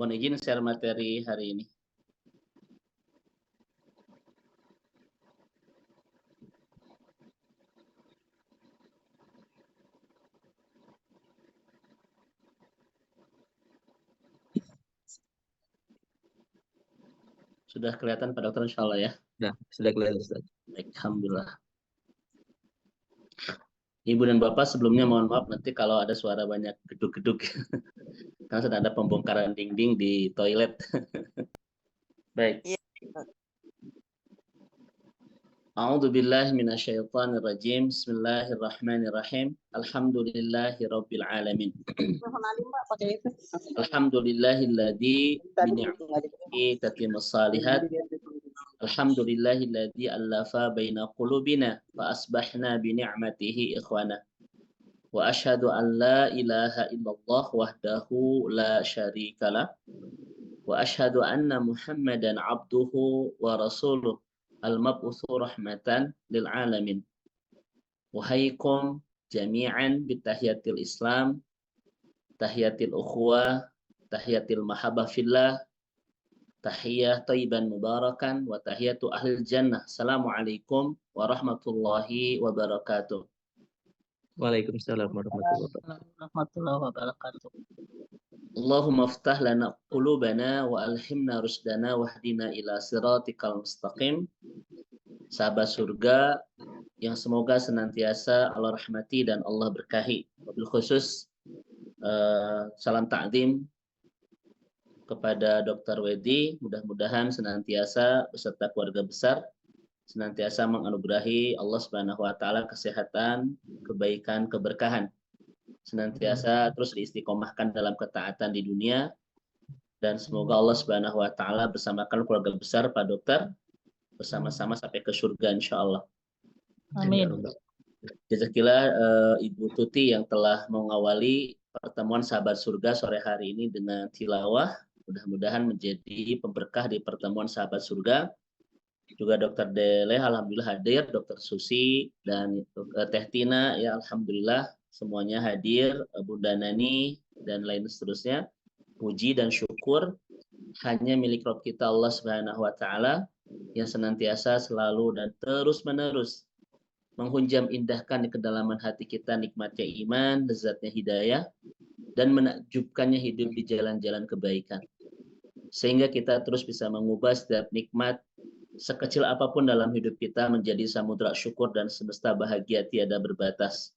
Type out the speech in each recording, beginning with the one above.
Mohon izin share materi hari ini. Sudah kelihatan Pak Dokter insya Allah ya? Sudah kelihatan Ustaz. Baik, alhamdulillah. Ibu dan Bapak sebelumnya mohon maaf nanti kalau ada suara banyak geduk-geduk. Karena sedang ada pembongkaran dinding di toilet. Baik. Iya. A'udzu billahi minasyaitonir rajim. Bismillahirrahmanirrahim. Alhamdulillahi rabbil alamin. Alhamdulillahilladzi bi ni'matihi tatimmus shalihat. Alhamdulillahilladzi allafa baina qulubina fa asbahna bi ni'matihi ikhwana. Wa asyhadu an la ilaha illallah wahdahu la syarikalah. Wa asyhadu anna Muhammadan abduhu wa rasuluh al-mab'utsu rahmatan lil alamin. Wahaikum jami'an bitahiyatil Islam, tahiyatil ukhuwah, tahiyatil mahabbah fillah, tahiyah thayyiban mubarakan wa tahiyatu ahlil jannah. Assalamualaikum warahmatullahi wabarakatuh. Waalaikumsalam warahmatullahi wabarakatuh. Allahumma ftah lana qulubana wa alhimna rusdana wahdina ila siratikal mustaqim. Sahabat surga yang semoga senantiasa Allah rahmati dan Allah berkahi. Wabil khusus salam ta'zim kepada Dr. Wedi, mudah-mudahan senantiasa beserta keluarga besar senantiasa menganugerahi Allah Subhanahu wa taala kesehatan, kebaikan, keberkahan. Senantiasa terus diistiqomahkan dalam ketaatan di dunia, dan semoga Allah Subhanahu wa taala bersamakan keluarga besar Pak Dokter bersama-sama sampai ke surga insyaallah. Amin. Jazakillah Ibu Tuti yang telah mengawali pertemuan sahabat surga sore hari ini dengan tilawah. Mudah-mudahan menjadi pemberkah di pertemuan sahabat surga. Juga Dr. Dele alhamdulillah hadir, Dr. Susi dan Teh Tina ya alhamdulillah semuanya hadir, Bunda Nani dan lain seterusnya. Puji dan syukur hanya milik Rabb kita Allah Subhanahu wa taala yang senantiasa selalu dan terus-menerus menghunjam indahkan di kedalaman hati kita nikmatnya iman, lezatnya hidayah, dan menakjubkannya hidup di jalan-jalan kebaikan. Sehingga kita terus bisa mengubah setiap nikmat sekecil apapun dalam hidup kita menjadi samudra syukur dan semesta bahagia tiada berbatas.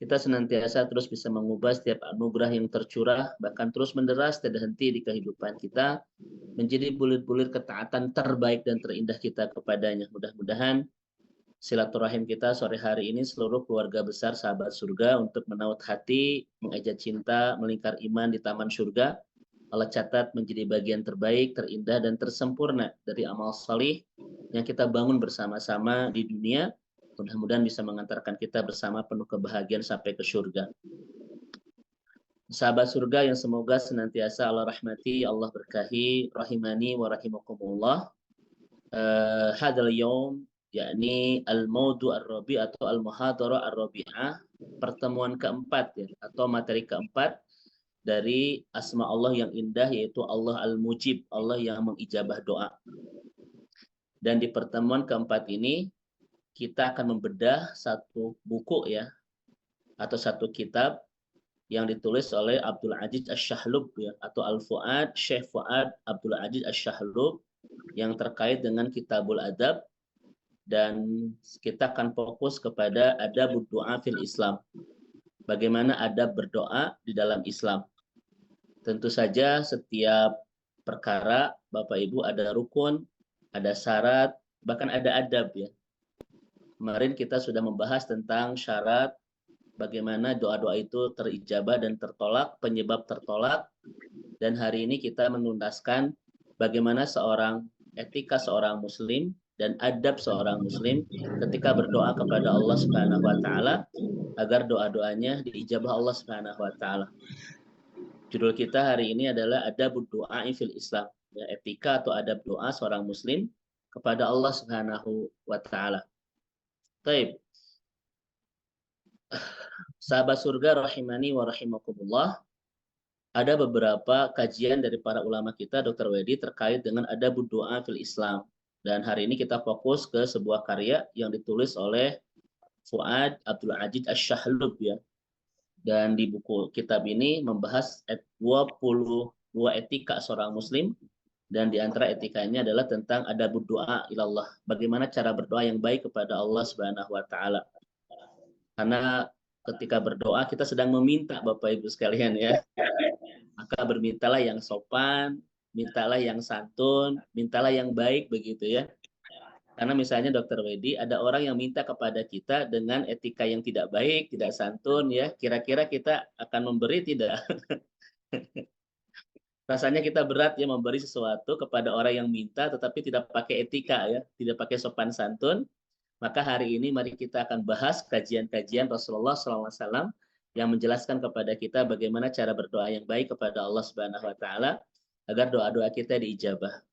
Kita senantiasa terus bisa mengubah setiap anugerah yang tercurah, bahkan terus menderas tidak henti di kehidupan kita, menjadi bulir-bulir ketaatan terbaik dan terindah kita kepadanya. Mudah-mudahan silaturahim kita sore hari ini seluruh keluarga besar sahabat surga untuk menaut hati, mengajak cinta, melingkar iman di taman surga. Allah catat menjadi bagian terbaik, terindah, dan tersempurna dari amal salih yang kita bangun bersama-sama di dunia. Mudah-mudahan bisa mengantarkan kita bersama penuh kebahagiaan sampai ke surga. Sahabat surga yang semoga senantiasa Allah rahmati, Allah berkahi, rahimani wa rahimakumullah. Hadal yawm, yakni al-maudu ar-rabi' atau al-muhadara ar-rabi'ah, pertemuan keempat ya, atau materi keempat dari asma Allah yang indah, yaitu Allah al-mujib, Allah yang mengijabah doa. Dan di pertemuan keempat ini kita akan membedah satu buku ya, atau satu kitab yang ditulis oleh Abdul Aziz Asy-Syahlub ya, atau Al-Fuad, Syekh Fuad Abdul Aziz Asy-Syahlub, yang terkait dengan Kitabul Adab, dan kita akan fokus kepada adabud du'a fil Islam. Bagaimana adab berdoa di dalam Islam. Tentu saja setiap perkara Bapak Ibu ada rukun, ada syarat, bahkan ada adab ya. Kemarin kita sudah membahas tentang syarat bagaimana doa-doa itu terijabah dan tertolak, penyebab tertolak. Dan hari ini kita menuntaskan bagaimana etika seorang muslim dan adab seorang muslim ketika berdoa kepada Allah Subhanahu wa taala agar doa-doanya diijabah Allah Subhanahu wa taala. Judul kita hari ini adalah adabud du'a fil Islam, ya, etika atau adab doa seorang muslim kepada Allah Subhanahu wa taala. Baik. Sahabat surga rahimani wa rahimakumullah. ada beberapa kajian dari para ulama kita, Dr. Wedi, terkait dengan adabud doa fil Islam. Dan hari ini kita fokus ke sebuah karya yang ditulis oleh Fuad Abdul Aziz Asy-Syahlub ya. Dan di buku kitab ini membahas 22 etika seorang muslim, dan di antara etikanya adalah tentang adabud doa ilallah. Bagaimana cara berdoa yang baik kepada Allah Subhanahu wa taala. Karena ketika berdoa kita sedang meminta Bapak Ibu sekalian ya. Maka bermintalah yang sopan, mintalah yang santun, mintalah yang baik begitu ya. Karena misalnya Dr. Wedi, ada orang yang minta kepada kita dengan etika yang tidak baik, tidak santun ya, kira-kira kita akan memberi tidak? Rasanya kita berat ya memberi sesuatu kepada orang yang minta tetapi tidak pakai etika ya, tidak pakai sopan santun. Maka hari ini mari kita akan bahas kajian-kajian Rasulullah SAW yang menjelaskan kepada kita bagaimana cara berdoa yang baik kepada Allah Subhanahu wa taala agar doa-doa kita diijabah.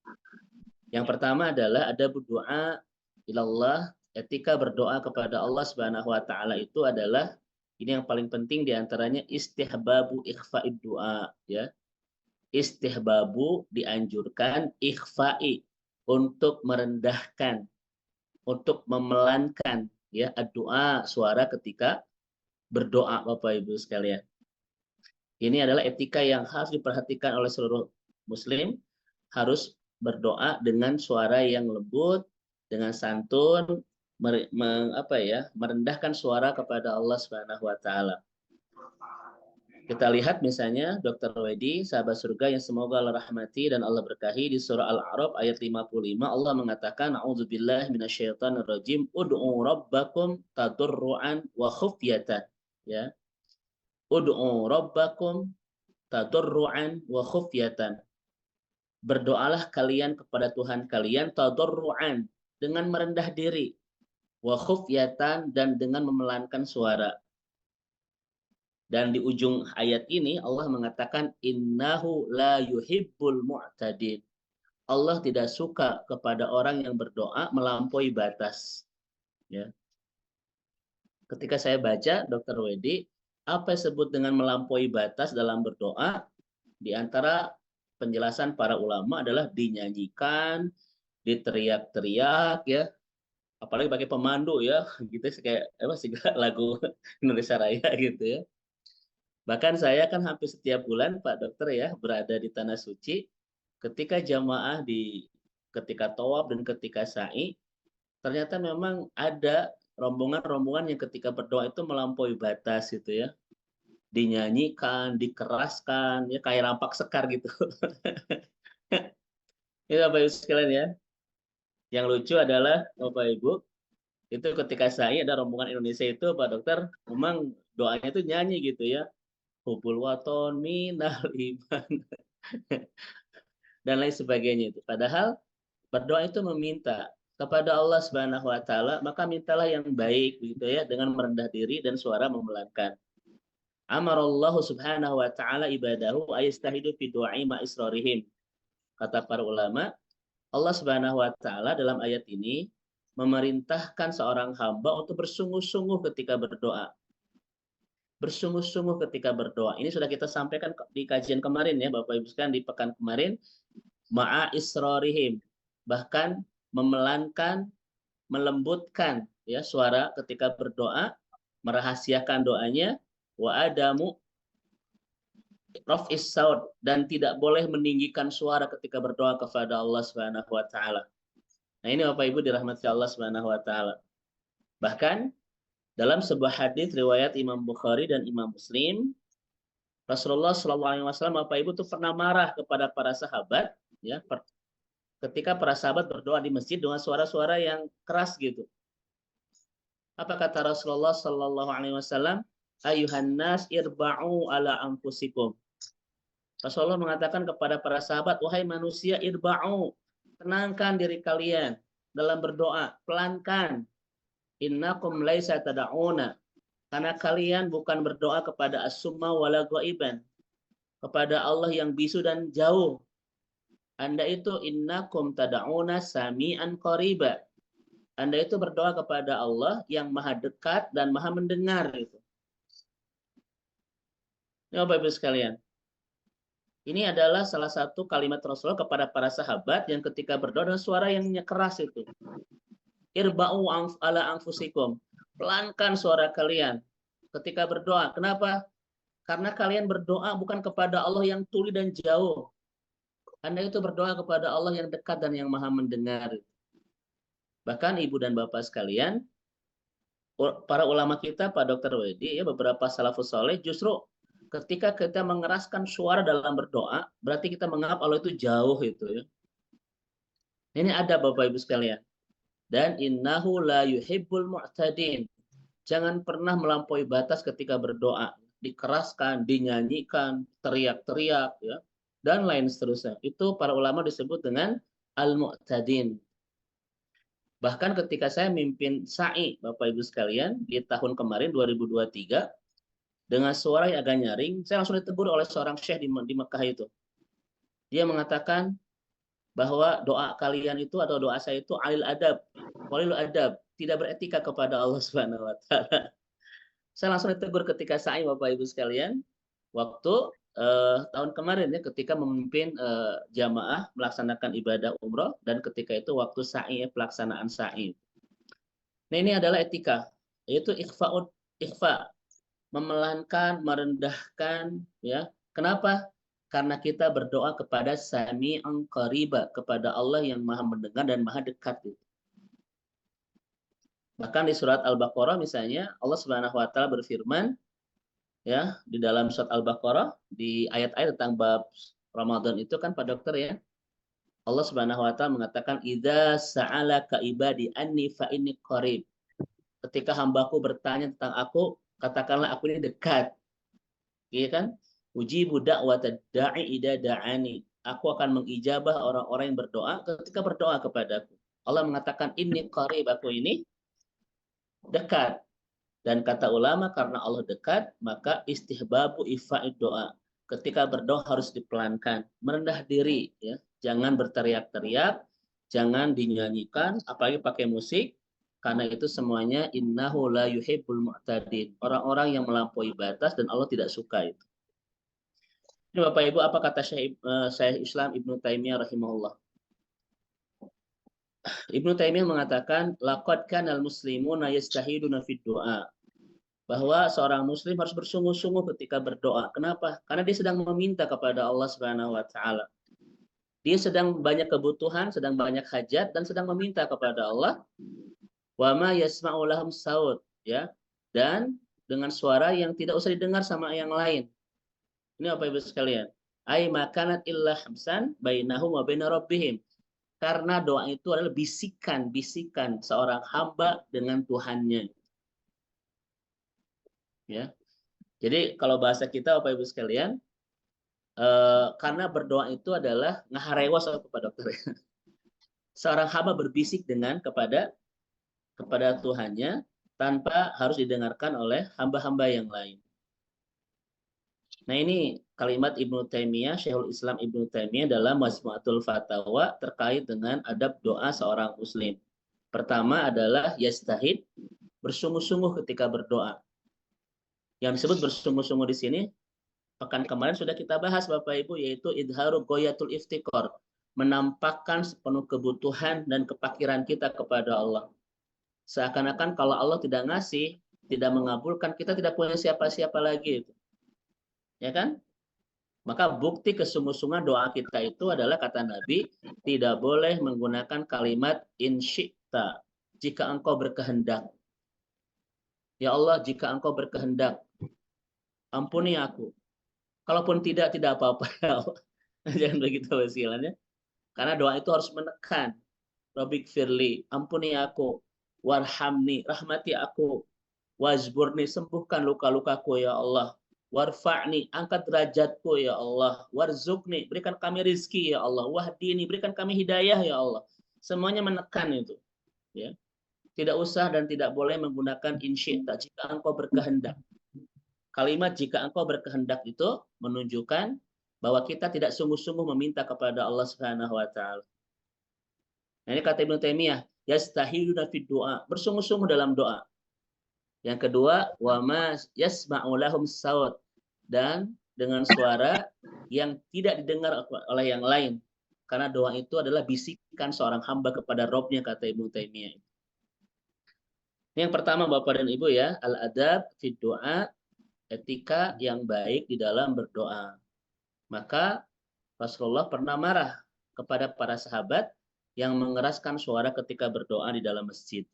Yang pertama adalah ada berdoa ilallah, etika berdoa kepada Allah Subhanahu wa taala itu adalah ini yang paling penting diantaranya istihbabu ikhfa'id doa ya. Istihbabu dianjurkan, ikhfa'i untuk merendahkan, untuk memelankan ya doa suara ketika berdoa Bapak Ibu sekalian. Ini adalah etika yang harus diperhatikan oleh seluruh muslim, harus berdoa dengan suara yang lembut, dengan santun, merendahkan suara kepada Allah Subhanahu wa taala. Kita lihat misalnya Dr. Wedi, sahabat surga yang semoga Allah rahmati dan Allah berkahi, di surah Al-A'raf ayat 55 Allah mengatakan a'udzubillahi minasyaitonirrajim ud'u rabbakum tadarruan wa khufyatan ya. Ud'u rabbakum tadarruan wa khufyatan. Berdoalah kalian kepada Tuhan kalian tadarruan, dengan merendah diri, wa khufyatan, dan dengan memelankan suara. Dan di ujung ayat ini Allah mengatakan innahu la yuhibbul mu'tadin. Allah tidak suka kepada orang yang berdoa melampaui batas. Ya. Ketika saya baca Dr. Wedi, apa yang disebut dengan melampaui batas dalam berdoa? Di antara penjelasan para ulama adalah dinyanyikan, diteriak-teriak ya, apalagi pakai pemandu ya, gitu kayak apa sih lagu Indonesia Raya gitu ya. Bahkan saya kan hampir setiap bulan Pak Dokter ya berada di Tanah Suci, ketika jamaah ketika tawaf dan ketika sa'i, ternyata memang ada rombongan-rombongan yang ketika berdoa itu melampaui batas gitu ya. Dinyanyikan, dikeraskan, ya kayak rampak sekar gitu. Ini Bapak Ibu sekalian ya. Yang lucu adalah Bapak Ibu, itu ketika sa'i ada rombongan Indonesia itu Pak Dokter, memang doanya itu nyanyi gitu ya. Hubul waton minal iman dan lain sebagainya itu. Padahal berdoa itu meminta kepada Allah Subhanahu wa taala, maka mintalah yang baik begitu ya, dengan merendah diri dan suara memelankan. Amarallahu subhanahu wa ta'ala ibadahu ayastahidu fi du'ai ma israrihim. Kata para ulama, Allah Subhanahu wa taala dalam ayat ini memerintahkan seorang hamba untuk bersungguh-sungguh ketika berdoa. Bersungguh-sungguh ketika berdoa. Ini sudah kita sampaikan di kajian kemarin ya Bapak Ibu sekalian, di pekan kemarin, ma'a israrihim, bahkan memelankan, melembutkan ya suara ketika berdoa, merahasiakan doanya, wa adamu raf'is saut, dan tidak boleh meninggikan suara ketika berdoa kepada Allah Subhanahu wa taala. Nah, ini Bapak Ibu dirahmati Allah Subhanahu wa taala. Bahkan dalam sebuah hadis riwayat Imam Bukhari dan Imam Muslim, Rasulullah SAW Bapak Ibu tuh pernah marah kepada para sahabat ya, ketika para sahabat berdoa di masjid dengan suara-suara yang keras gitu. Apa kata Rasulullah SAW? Ayuhan nas irba'u ala anfusikum. Rasulullah mengatakan kepada para sahabat, wahai manusia irba'u, tenangkan diri kalian dalam berdoa, pelankan. Innakum laisa tada'una, karena kalian bukan berdoa kepada as-summa wala ghaiban, kepada Allah yang bisu dan jauh. Anda itu innakum tada'una sami'an qariba. Anda itu berdoa kepada Allah yang maha dekat dan maha mendengar itu. Ini Bapak Ibu sekalian. Ini adalah salah satu kalimat Rasulullah kepada para sahabat yang ketika berdoa dengan suara yang keras itu. Irba'u ala anfusikum. Pelankan suara kalian ketika berdoa. Kenapa? Karena kalian berdoa bukan kepada Allah yang tuli dan jauh. Anda itu berdoa kepada Allah yang dekat dan yang maha mendengar. Bahkan ibu dan bapak sekalian, para ulama kita, Pak Dr. Wedi, ya, beberapa salafus soleh, justru ketika kita mengeraskan suara dalam berdoa, berarti kita menganggap Allah itu jauh itu ya. Ini ada Bapak Ibu sekalian. Dan innahu la yuhibbul mu'tadin. Jangan pernah melampaui batas ketika berdoa. Dikeraskan, dinyanyikan, teriak-teriak ya, dan lain seterusnya. Itu para ulama disebut dengan al-mu'tadin. Bahkan ketika saya mimpin sa'i Bapak Ibu sekalian di tahun kemarin 2023, dengan suara yang agak nyaring, saya langsung ditegur oleh seorang syekh di Mekah itu. Dia mengatakan bahwa doa kalian itu atau doa saya itu alil adab, walil adab, tidak beretika kepada Allah Subhanahu wa taala. Saya langsung ditegur ketika sa'i Bapak Ibu sekalian waktu tahun kemarin ya, ketika memimpin jamaah melaksanakan ibadah umroh, dan ketika itu waktu sa'i, pelaksanaan sa'i. Nah, ini adalah etika, yaitu ikhfa, memelankan, merendahkan ya. Kenapa? Karena kita berdoa kepada Sami'an Qariba, kepada Allah yang Maha mendengar dan Maha dekat. Bahkan di surat Al-Baqarah misalnya Allah Subhanahu wa taala berfirman ya, di dalam surat Al-Baqarah di ayat-ayat tentang bab Ramadan itu kan Pak Dokter ya. Allah Subhanahu wa taala mengatakan idza sa'alaka ibadi anni fa inni qarib. Ketika hambaku bertanya tentang aku, katakanlah aku ini dekat. Iya kan? Ujibu da'watad da'i idza da'ani. Aku akan mengijabah orang-orang yang berdoa ketika berdoa kepadaku. Allah mengatakan inni qarib, aku ini dekat. Dan kata ulama karena Allah dekat, maka istihbabu ifa'id doa. Ketika berdoa harus dipelankan, merendah diri ya. Jangan berteriak-teriak, jangan dinyanyikan, apalagi pakai musik. Karena itu semuanya innahu la yuhibbul mu'tadin. Orang-orang yang melampaui batas dan Allah tidak suka itu. Ini Bapak Ibu, apa kata Syekh Islam Ibnu Taimiyah rahimahullah? Ibnu Taimiyah mengatakan laqad kanal muslimuna yastahiduna fid du'a. Bahwa seorang muslim harus bersungguh-sungguh ketika berdoa. Kenapa? Karena dia sedang meminta kepada Allah Subhanahu wa taala. Dia sedang banyak kebutuhan, sedang banyak hajat dan sedang meminta kepada Allah. Wa ma yasma'u lahum saut, ya. Dan dengan suara yang tidak usah didengar sama yang lain. Ini Bapak Ibu sekalian. Ai makanat illa hamsan bainahum wa baina rabbihim. Karena doa itu adalah bisikan-bisikan seorang hamba dengan Tuhannya. Ya. Jadi kalau bahasa kita Bapak Ibu sekalian, karena berdoa itu adalah ngaharewas kepada dokter. Seorang hamba berbisik kepada Tuhannya tanpa harus didengarkan oleh hamba-hamba yang lain. Nah, ini kalimat Ibnu Taimiyah, Syekhul Islam Ibnu Taimiyah dalam Majmu'atul Fatawa terkait dengan adab doa seorang muslim. Pertama adalah yastahid, bersungguh-sungguh ketika berdoa. Yang disebut bersungguh-sungguh di sini pekan kemarin sudah kita bahas Bapak Ibu, yaitu idharu goyatul iftikor, menampakkan sepenuh kebutuhan dan kepakiran kita kepada Allah. Seakan-akan kalau Allah tidak ngasih, tidak mengabulkan, kita tidak punya siapa-siapa lagi. Ya kan? Maka bukti kesungguh-sungguhan doa kita itu adalah kata Nabi, tidak boleh menggunakan kalimat insyikta, jika engkau berkehendak. Ya Allah, jika engkau berkehendak, ampuni aku. Kalaupun tidak apa-apa. Jangan begitu wasilahnya. Karena doa itu harus menekan. Rabbik firli, ampuni aku. Warhamni, rahmati aku. Wajburni, sembuhkan luka-lukaku ya Allah. Warfa'ni, angkat derajatku ya Allah. Warzukni, berikan kami rizki ya Allah. Wahdini, berikan kami hidayah ya Allah. Semuanya menekan itu. Ya. Tidak usah dan tidak boleh menggunakan insyita jika engkau berkehendak. Kalimat jika engkau berkehendak itu menunjukkan bahwa kita tidak sungguh-sungguh meminta kepada Allah Subhanahu wa taala. Nah, ini kata Ibnu Taimiyah, yastahiluna fid du'a, bersungguh-sungguh dalam doa. Yang kedua, wa ma yasma'u lahum saut, dan dengan suara yang tidak didengar oleh yang lain. Karena doa itu adalah bisikan seorang hamba kepada Robnya, kata Ibnu Taimiyah. Yang pertama Bapak dan Ibu ya, al-adab fi doa, etika yang baik di dalam berdoa. Maka Rasulullah pernah marah kepada para sahabat yang mengeraskan suara ketika berdoa di dalam masjid.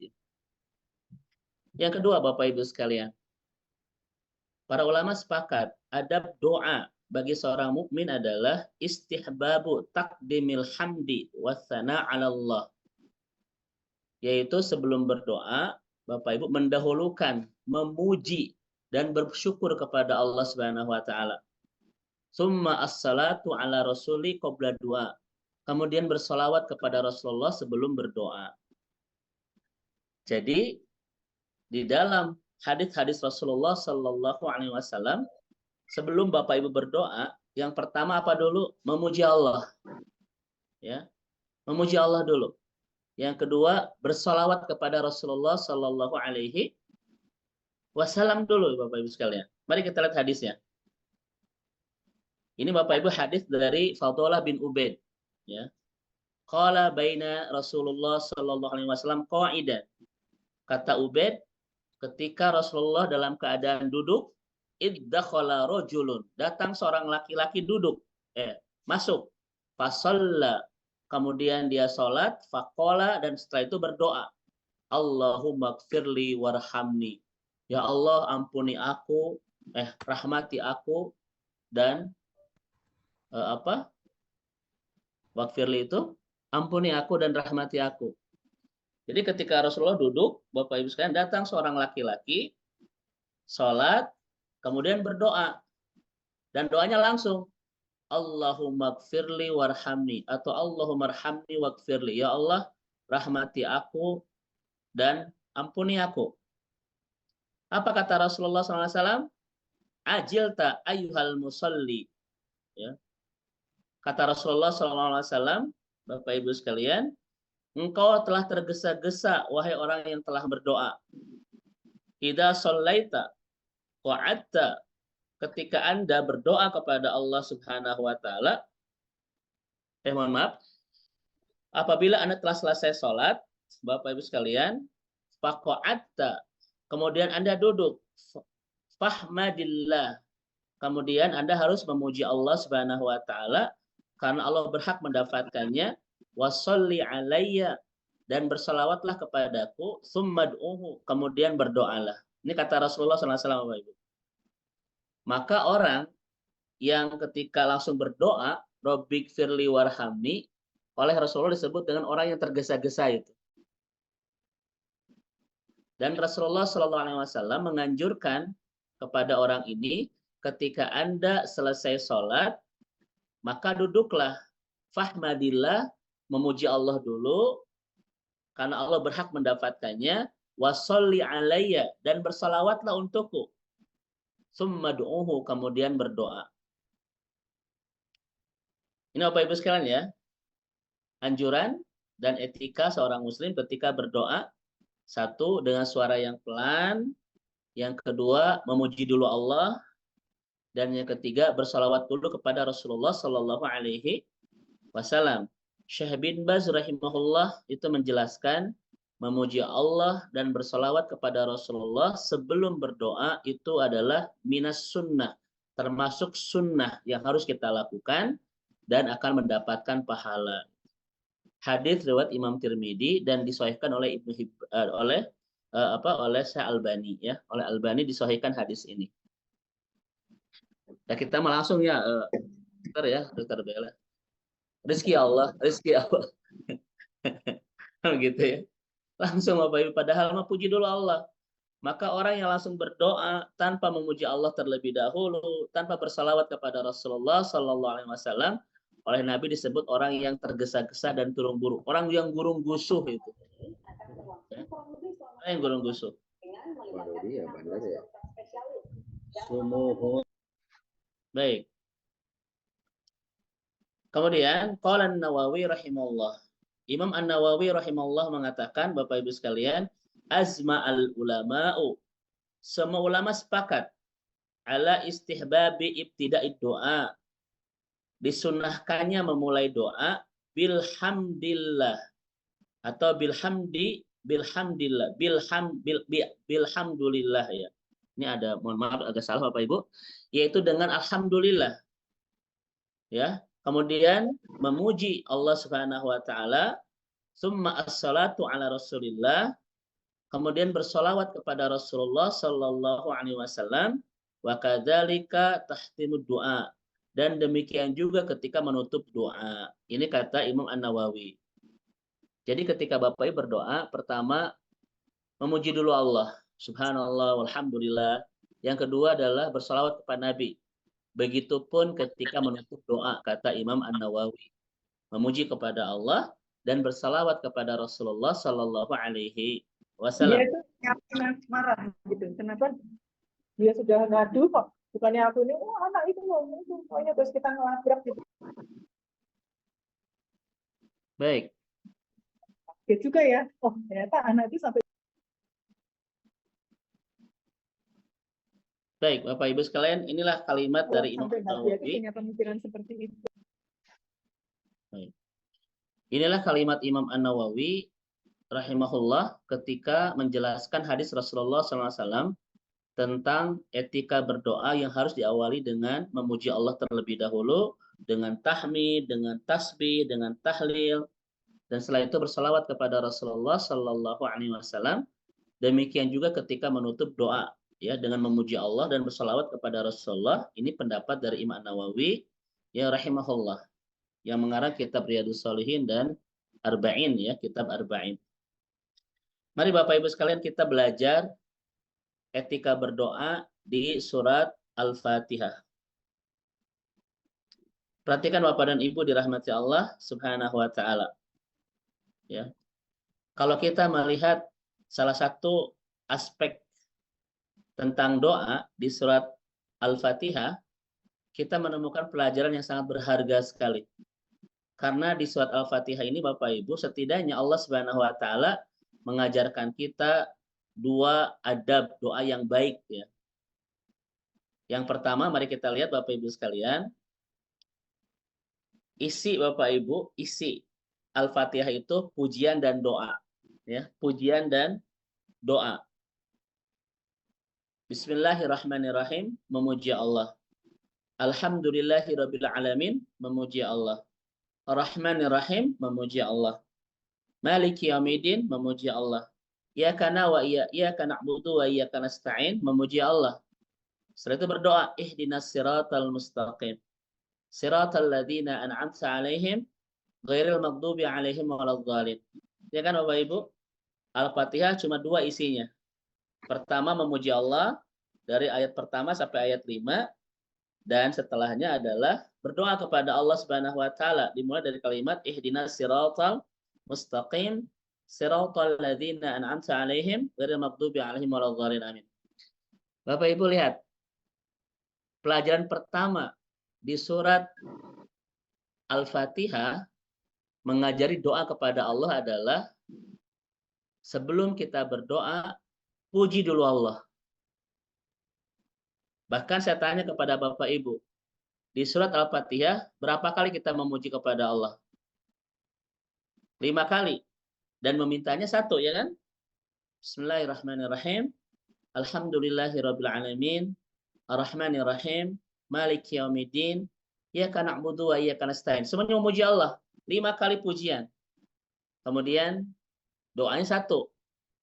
Yang kedua Bapak Ibu sekalian, para ulama sepakat adab doa bagi seorang mukmin adalah istihbabu taqdimil hamdi wassana 'ala Allah. Yaitu sebelum berdoa, Bapak Ibu mendahulukan memuji dan bersyukur kepada Allah Subhanahu wa taala. Summa as-salatu 'ala rasuli qabla doa. Kemudian bersolawat kepada Rasulullah sebelum berdoa. Jadi di dalam hadis-hadis Rasulullah Shallallahu Alaihi Wasallam, sebelum Bapak Ibu berdoa, yang pertama apa dulu? Memuji Allah, ya, memuji Allah dulu. Yang kedua, bersolawat kepada Rasulullah Shallallahu Alaihi Wasallam dulu, Bapak Ibu sekalian. Mari kita lihat hadisnya. Ini Bapak Ibu hadis dari Fadhalah bin Ubaid, ya. Qala baina Rasulullah Shallallahu Alaihi Wasallam qa'idan. Kata Ubaid, ketika Rasulullah dalam keadaan duduk, iddakhala rajulun, datang seorang laki-laki duduk, masuk, fasalla, kemudian dia sholat, faqala, dan setelah itu berdoa, Allahumma gfirli warhamni, ya Allah ampuni aku, rahmati aku, dan waqfirli itu ampuni aku dan rahmati aku. Jadi ketika Rasulullah duduk, Bapak Ibu sekalian, datang seorang laki-laki, sholat, kemudian berdoa. Dan doanya langsung, Allahumma gfirli warhamni, atau Allahumma arhamni wagfirli. Ya Allah, rahmati aku dan ampuni aku. Apa kata Rasulullah SAW? Ajilta ayyuhal musalli. Ya. Kata Rasulullah SAW, Bapak Ibu sekalian, engkau telah tergesa-gesa, wahai orang yang telah berdoa. Idza shallaita wa'atta, ketika Anda berdoa kepada Allah Subhanahu wa taala, mohon maaf, apabila Anda telah selesai sholat, Bapak Ibu sekalian, faqa'atta, kemudian Anda duduk, fahmadillah, kemudian Anda harus memuji Allah Subhanahu wa taala karena Allah berhak mendapatkannya. Washolli alayya, dan bersalawatlah kepadaku, summad'uhu, kemudian berdoalah. Ini kata Rasulullah SAW. Maka orang yang ketika langsung berdoa, Rabbik firli warhamni, oleh Rasulullah disebut dengan orang yang tergesa-gesa itu. Dan Rasulullah SAW menganjurkan kepada orang ini, ketika Anda selesai sholat, maka duduklah, fahmadillah, memuji Allah dulu, karena Allah berhak mendapatkannya, washolli alayya, dan bersalawatlah untukku, summa du'uhu, kemudian berdoa. Ini Bapak Ibu sekalian ya, anjuran dan etika seorang muslim ketika berdoa. Satu, dengan suara yang pelan. Yang kedua, memuji dulu Allah. Dan yang ketiga, bersalawat dulu kepada Rasulullah Sallallahu Alaihi Wasallam. Syekh bin Baz rahimahullah itu menjelaskan memuji Allah dan bersalawat kepada Rasulullah sebelum berdoa itu adalah minas sunnah, termasuk sunnah yang harus kita lakukan dan akan mendapatkan pahala. Hadis riwayat Imam Tirmidzi dan disahihkan oleh oleh Syekh Albani, ya, oleh Albani disahihkan hadis ini. Nah, kita langsung ya, Dokter Bella. Rezeki Allah. Gitu ya. Langsung Bapak Ibu, padahal mah puji dulu Allah. Maka orang yang langsung berdoa tanpa memuji Allah terlebih dahulu, tanpa bersalawat kepada Rasulullah Sallallahu Alaihi Wasallam, oleh Nabi disebut orang yang tergesa-gesa dan turun-buru, orang yang gurung gusuh itu. Ya. Orang yang gurung gusuh. Baik. Kemudian qala An-Nawawi rahimahullah. Imam An-Nawawi rahimahullah mengatakan, Bapak Ibu sekalian, azma al-ulama'u, semua ulama sepakat ala istihbabi ibtida'id doa, disunahkannya memulai doa bilhamdillah atau bilhamdulillah ya. Ini ada, mohon maaf agak salah Bapak Ibu, yaitu dengan alhamdulillah ya. Kemudian memuji Allah Subhanahu wa taala, summa as-salatu ala Rasulillah, kemudian bersolawat kepada Rasulullah sallallahu alaihi wasallam, wa kadzalika tahtimud doa, dan demikian juga ketika menutup doa. Ini kata Imam An-Nawawi. Jadi ketika Bapak Ibu berdoa, pertama memuji dulu Allah, subhanallah, walhamdulillah. Yang kedua adalah bersalawat kepada Nabi. Begitupun ketika menutup doa, kata Imam An-Nawawi. Memuji kepada Allah dan bersalawat kepada Rasulullah Sallallahu Alaihi Wasallam. Dia itu kenapa marah gitu? Kenapa dia sudah ngadu kok? Bukannya aku ini, oh anak itu ngomong itu, pokoknya terus kita ngelabrak gitu. Baik. Dia juga ya, oh ternyata anak itu sampai. Baik, Bapak Ibu sekalian, inilah kalimat dari Imam An-Nawawi. Punya pemikiran seperti itu. Baik. Inilah kalimat Imam An-Nawawi rahimahullah ketika menjelaskan hadis Rasulullah SAW tentang etika berdoa yang harus diawali dengan memuji Allah terlebih dahulu, dengan tahmid, dengan tasbih, dengan tahlil, dan setelah itu bersalawat kepada Rasulullah SAW. Demikian juga ketika menutup doa, ya, dengan memuji Allah dan bersalawat kepada Rasulullah. Ini pendapat dari Imam Nawawi ya rahimahullah yang mengarang kitab Riyadhus Shalihin dan Arba'in, ya, kitab Arba'in. Mari Bapak Ibu sekalian kita belajar etika berdoa di surat Al-Fatihah. Perhatikan Bapak dan Ibu dirahmati Allah Subhanahu wa taala. Ya. Kalau kita melihat salah satu aspek tentang doa di surat Al-Fatihah, kita menemukan pelajaran yang sangat berharga sekali. Karena di surat Al-Fatihah ini Bapak Ibu, setidaknya Allah Subhanahu wa taala mengajarkan kita dua adab doa yang baik, ya. Yang pertama, mari kita lihat Bapak Ibu sekalian. Isi Bapak Ibu, isi Al-Fatihah itu pujian dan doa, ya, pujian dan doa. Bismillahirrahmanirrahim, memuji Allah. Alhamdulillahirabbil alamin, memuji Allah. Ar-Rahmanir-Rahim, memuji Allah. Maliki yaumiddin, memuji Allah. Iyyaka na'budu wa iyyaka nasta'in, memuji Allah. Setelah itu berdoa, ihdinas siratal mustaqim. Siratal ladzina an'amta 'alaihim ghairil maghdubi 'alaihim waladhdallin. Ya kan Bapak Ibu? Al-Fatihah cuma dua isinya. Pertama memuji Allah dari ayat pertama sampai ayat 5. Dan setelahnya adalah berdoa kepada Allah Subhanahu wa taala, dimulai dari kalimat ihdinas siratal mustaqim siratal ladzina an'amta 'alaihim ghairil maghdubi 'alaihim waladhdallin. Amin. Bapak Ibu lihat. Pelajaran pertama di surat Al-Fatihah mengajari doa kepada Allah adalah sebelum kita berdoa, puji dulu Allah. Bahkan saya tanya kepada Bapak Ibu, di surat Al-Fatihah, berapa kali kita memuji kepada Allah? 5 kali. Dan memintanya 1, ya kan? Bismillahirrahmanirrahim. Alhamdulillahirabbil alamin. Ar-Rahmanir-Rahim. Maliki yaumiddin. Iyyaka na'budu wa iyyaka nasta'in. Semuanya memuji Allah. 5 kali pujian. Kemudian doanya 1.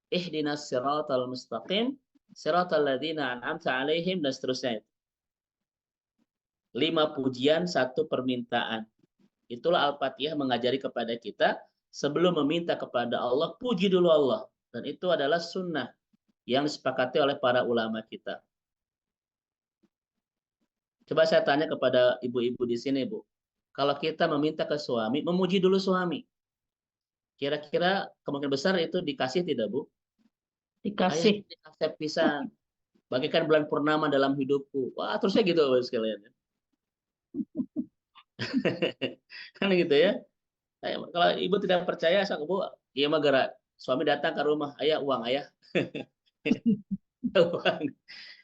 Ihdinas siratal mustaqim. Siratal ladzina an'amta 'alaihim, dan seterusnya. 5 pujian, 1 permintaan. Itulah Al-Fatihah mengajari kepada kita sebelum meminta kepada Allah, puji dulu Allah. Dan itu adalah sunnah yang disepakati oleh para ulama kita. Coba saya tanya kepada ibu-ibu di sini, Bu. Kalau kita meminta ke suami, memuji dulu suami. Kira-kira kemungkinan besar itu dikasih tidak, Bu? Dikasih. Ayah, pisan. Bagikan bulan purnama dalam hidupku. Wah, terusnya gitu Bapak sekalian. Kan gitu ya. Kalau ibu tidak percaya, sok Bu, iya mah gara suami datang ke rumah, ayah uang ayah. Uang.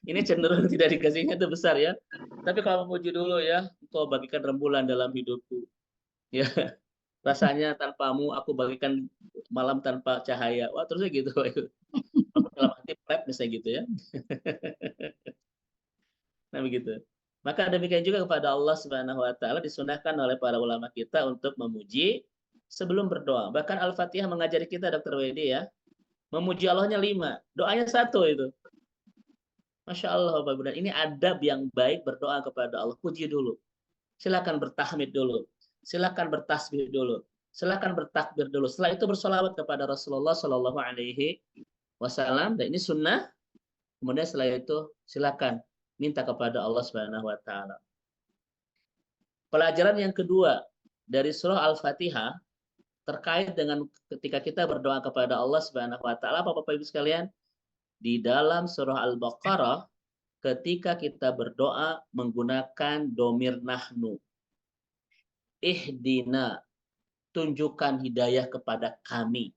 Ini cenderung tidak dikasihnya itu besar ya. Tapi kalau memuji dulu ya, engkau bagikan rembulan dalam hidupku. Ya, rasanya tanpamu aku bagikan malam tanpa cahaya. Wah, terusnya gitu. Dalam hati prep misalnya gitu ya. Nah, begitu. Maka demikian juga kepada Allah Subhanahu wa taala disunahkan oleh para ulama kita untuk memuji sebelum berdoa. Bahkan Al-Fatihah mengajari kita Dr. Wedi ya, memuji Allahnya 5, doanya 1 itu. Masya Allah, Bapak Ibu. Dan ini adab yang baik berdoa kepada Allah. Puji dulu. Silakan bertahmid dulu. Silakan bertasbih dulu. Silakan bertakbir dulu. Setelah itu bersolawat kepada Rasulullah Shallallahu Alaihi Wasallam. Dan ini sunnah. Kemudian setelah itu silakan minta kepada Allah Subhanahu Wa Taala. Pelajaran yang kedua dari surah Al-Fatihah terkait dengan ketika kita berdoa kepada Allah Subhanahu Wa Taala, Bapak Ibu sekalian, di dalam surah Al-Baqarah ketika kita berdoa menggunakan domir nahnu. Ihdina, tunjukkan hidayah kepada kami.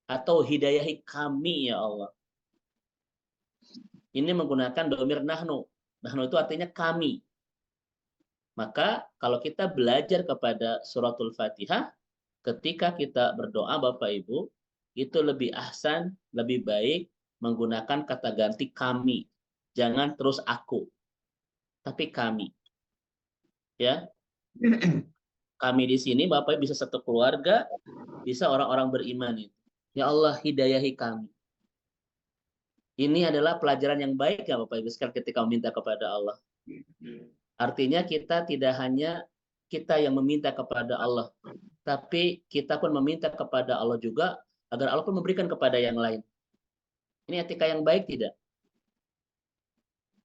Atau hidayahi kami ya Allah. Ini menggunakan domir nahnu. Nahnu itu artinya kami. Maka kalau kita belajar kepada suratul Fatihah, ketika kita berdoa Bapak Ibu, itu lebih ahsan, lebih baik menggunakan kata ganti kami. Jangan terus aku, tapi kami. Ya, kami di sini Bapak bisa satu keluarga, bisa orang-orang beriman itu. Ya Allah, hidayahi kami. Ini adalah pelajaran yang baik ya Bapak Ibu sekalian ketika meminta kepada Allah. Artinya kita tidak hanya kita yang meminta kepada Allah, tapi kita pun meminta kepada Allah juga agar Allah pun memberikan kepada yang lain. Ini etika yang baik tidak?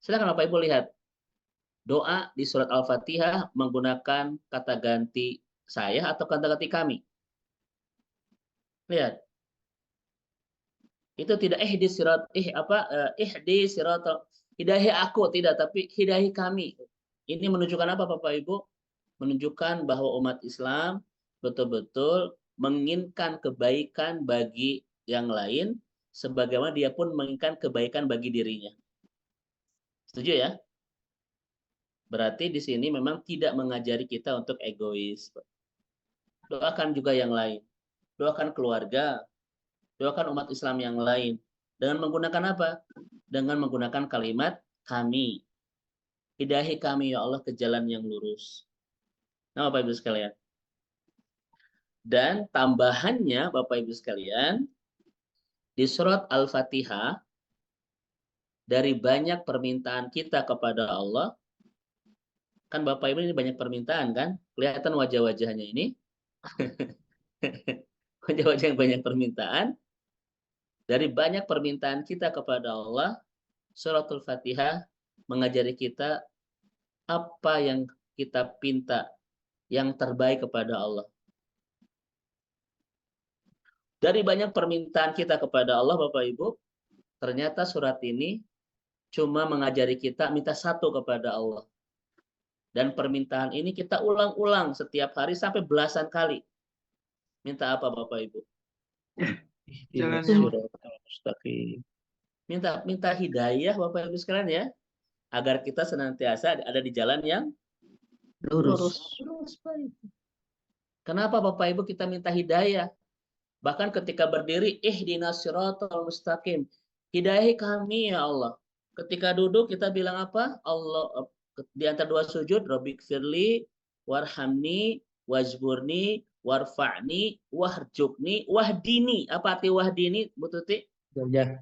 Silakan Bapak Ibu lihat. Doa di surat Al-Fatihah menggunakan kata ganti saya atau kata ganti kami. Lihat. Itu tidak ihdi sirat ihdi sirat hidayahi aku tidak, tapi hidayahi kami. Ini menunjukkan apa Bapak Ibu? Menunjukkan bahwa umat Islam betul-betul menginginkan kebaikan bagi yang lain sebagaimana dia pun menginginkan kebaikan bagi dirinya. Setuju ya? Berarti di sini memang tidak mengajari kita untuk egois. Doakan juga yang lain. Doakan keluarga, doakan umat Islam yang lain. Dengan menggunakan apa? Dengan menggunakan kalimat kami. Hidayahi kami ya Allah ke jalan yang lurus. Nah Bapak Ibu sekalian. Dan tambahannya Bapak Ibu sekalian, di surat Al-Fatihah, dari banyak permintaan kita kepada Allah, kan Bapak Ibu ini banyak permintaan kan? Kelihatan wajah-wajahnya ini. Wajah-wajah yang banyak permintaan. Dari banyak permintaan kita kepada Allah, suratul Fatihah mengajari kita apa yang kita pinta yang terbaik kepada Allah. Dari banyak permintaan kita kepada Allah, Bapak Ibu, ternyata surat ini cuma mengajari kita minta satu kepada Allah. Dan permintaan ini kita ulang-ulang setiap hari sampai belasan kali. Minta apa Bapak Ibu? Minta hidayah Bapak Ibu sekalian ya, agar kita senantiasa ada di jalan yang lurus. Kenapa Bapak Ibu kita minta hidayah? Bahkan ketika berdiri, ihdinas siratal mustaqim. Hidayahi kami ya Allah. Ketika duduk kita bilang apa? Allah di antara dua sujud, Rabbik firli warhamni wajburni warfa'ni warjukni wahdini. Apa arti wahdini, Bu Tuti? Ya.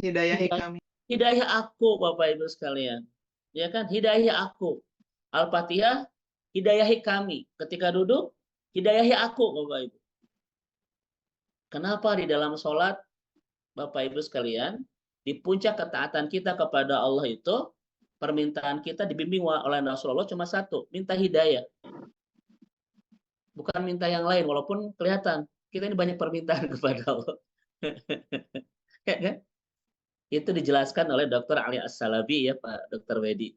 Hidayahi kami. Hidayah aku Bapak Ibu sekalian. Ya kan? Hidayah aku. Al-Fatihah, hidayahi kami. Ketika duduk, hidayahi aku Bapak Ibu. Kenapa di dalam sholat, Bapak Ibu sekalian, di puncak ketaatan kita kepada Allah itu, permintaan kita dibimbing oleh Rasulullah cuma satu, minta hidayah. Bukan minta yang lain, walaupun kelihatan kita ini banyak permintaan kepada Allah. Itu dijelaskan oleh Dr. Ali As-Salabi ya Pak Dr. Wedi.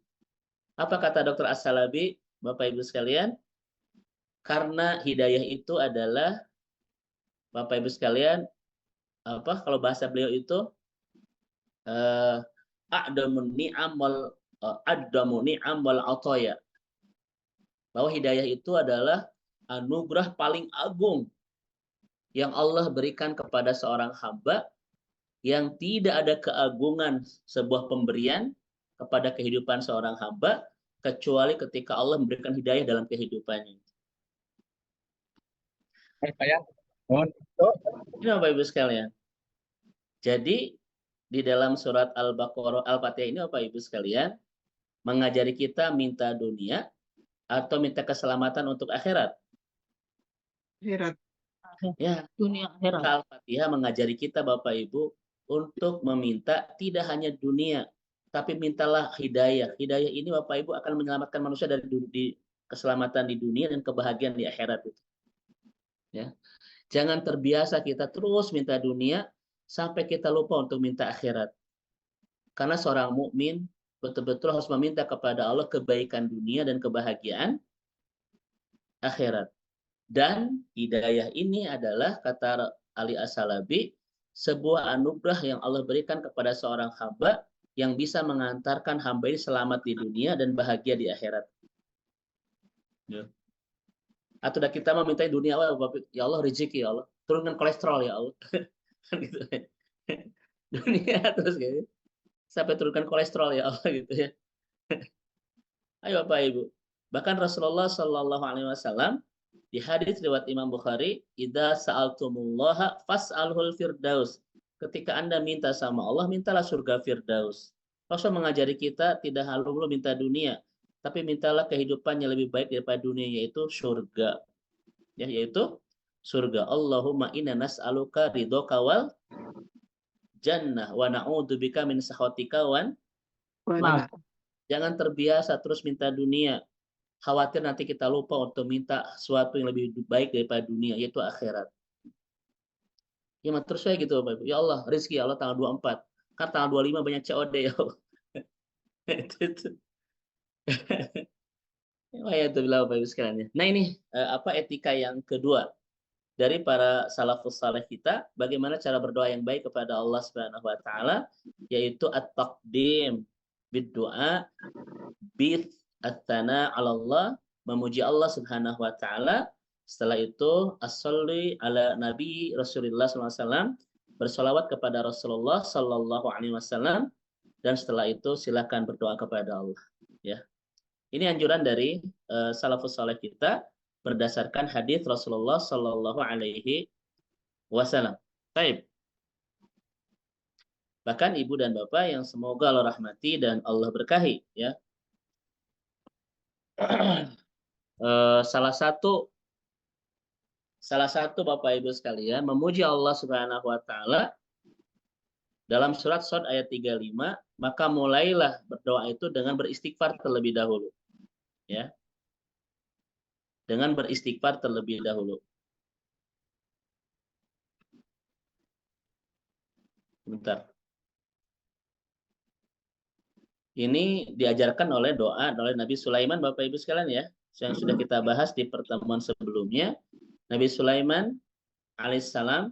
Apa kata Dr. As-Salabi, Bapak Ibu sekalian? Karena hidayah itu adalah, Bapak Ibu sekalian, apa kalau bahasa beliau itu a'damun ni'am wal ataya. Bahwa hidayah itu adalah anugerah paling agung yang Allah berikan kepada seorang hamba, yang tidak ada keagungan sebuah pemberian kepada kehidupan seorang hamba kecuali ketika Allah memberikan hidayah dalam kehidupannya. Ini Bapak Ibu sekalian. Jadi di dalam surat Al-Baqarah, Al-Fatihah ini Bapak Ibu sekalian mengajari kita minta dunia atau minta keselamatan untuk akhirat. Akhirat. Ya, Dunia akhirat. Al-Fatihah mengajari kita Bapak Ibu untuk meminta tidak hanya dunia, tapi mintalah hidayah. Hidayah ini Bapak Ibu akan menyelamatkan manusia dari keselamatan di dunia dan kebahagiaan di akhirat itu. Ya. Jangan terbiasa kita terus minta dunia sampai kita lupa untuk minta akhirat. Karena seorang mukmin betul-betul harus meminta kepada Allah kebaikan dunia dan kebahagiaan akhirat. Dan hidayah ini adalah, kata Ali As-Salabi, sebuah anugerah yang Allah berikan kepada seorang hamba yang bisa mengantarkan hamba ini selamat di dunia dan bahagia di akhirat. Ya. Atau kita meminta dunia, ya Allah rezeki ya Allah, turunkan kolesterol ya Allah. Gitu. Dunia terus gitu. Sampai turunkan kolesterol ya Allah gitu ya. Ayo Bapak Ibu. Bahkan Rasulullah Shallallahu Alaihi Wasallam di hadis riwayat Imam Bukhari, "Idza sa'altumullaha fas'alhul firdaus." Ketika Anda minta sama Allah, mintalah surga Firdaus. Rasul mengajari kita tidak harus minta dunia, tapi mintalah kehidupan yang lebih baik daripada dunia, yaitu surga. Ya, yaitu surga. Allahumma inna nas'aluka ridhoka wal jannah wa na'udzubika min sakhatika wan nar. Jangan terbiasa terus minta dunia. Khawatir nanti kita lupa untuk minta sesuatu yang lebih baik daripada dunia, yaitu akhirat. Ya, terus saya gitu Bapak Ibu. Ya Allah, rezeki Allah tanggal 24. Kan tanggal 25 banyak COD ya Allah. itu. Ya itu bilang Bapak Ibu sekalian. Nah ini apa etika yang kedua dari para salafus saleh kita, bagaimana cara berdoa yang baik kepada Allah Subhanahu wa taala, yaitu at-taqdim bid-du'a bi at-tana 'ala Allah, memuji Allah Subhanahu wa taala. Setelah itu as-sholli ala nabi Rasulullah SAW, bersolawat kepada Rasulullah sallallahu alaihi wasallam, dan setelah itu silakan berdoa kepada Allah, ya. Ini anjuran dari salafus saleh kita berdasarkan hadis Rasulullah Sallallahu Alaihi Wasallam. Baik. Bahkan ibu dan bapak yang semoga Allah rahmati dan Allah berkahi, ya. Salah satu bapak ibu sekalian memuji Allah Subhanahu Wa Taala dalam surat Shad ayat 35, maka mulailah berdoa itu dengan beristighfar terlebih dahulu, ya. Dengan beristighfar terlebih dahulu. Bentar. Ini diajarkan oleh doa oleh Nabi Sulaiman, Bapak Ibu sekalian, ya. Yang sudah kita bahas di pertemuan sebelumnya. Nabi Sulaiman alaihissalam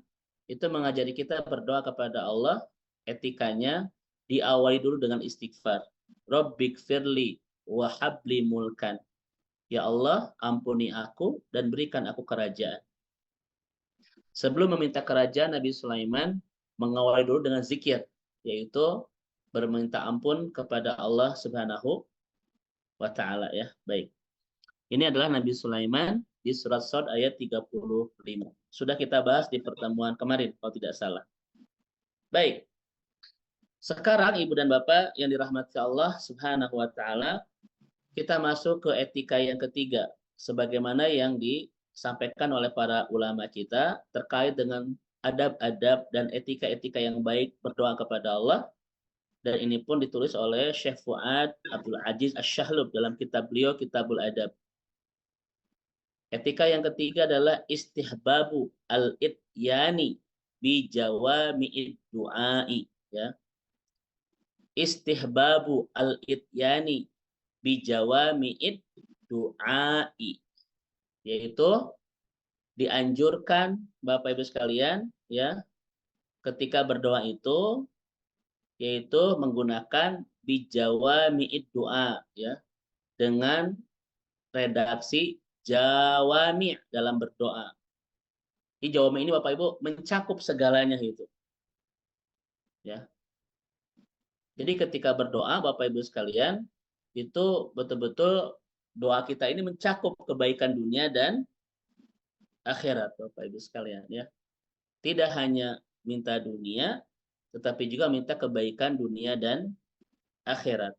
itu mengajari kita berdoa kepada Allah, etikanya diawali dulu dengan istighfar. Rabbighfirli wa habli mulkan. Ya Allah, ampuni aku dan berikan aku kerajaan. Sebelum meminta kerajaan, Nabi Sulaiman mengawali dulu dengan zikir, yaitu berminta ampun kepada Allah Subhanahu wa taala, ya. Baik. Ini adalah Nabi Sulaiman di surat Shad ayat 35. Sudah kita bahas di pertemuan kemarin kalau tidak salah. Baik. Sekarang Ibu dan Bapak yang dirahmati Allah Subhanahu wa taala, kita masuk ke etika yang ketiga, sebagaimana yang disampaikan oleh para ulama kita terkait dengan adab-adab dan etika-etika yang baik berdoa kepada Allah. Dan ini pun ditulis oleh Syekh Fuad Abdul Aziz Asy-Syahlub dalam kitab beliau Kitabul Adab. Etika yang ketiga adalah istihbabu al-ityani bi jawami'id du'ai, ya. Istihbabu al-ityani bijawami'id du'ai, yaitu dianjurkan Bapak Ibu sekalian, ya, ketika berdoa itu yaitu menggunakan bijawami'id du'a, ya, dengan redaksi jawami' dalam berdoa. Di jawami ini Bapak Ibu mencakup segalanya itu. Ya. Jadi ketika berdoa Bapak Ibu sekalian, itu betul-betul doa kita ini mencakup kebaikan dunia dan akhirat Bapak Ibu sekalian, ya. Tidak hanya minta dunia, tetapi juga minta kebaikan dunia dan akhirat.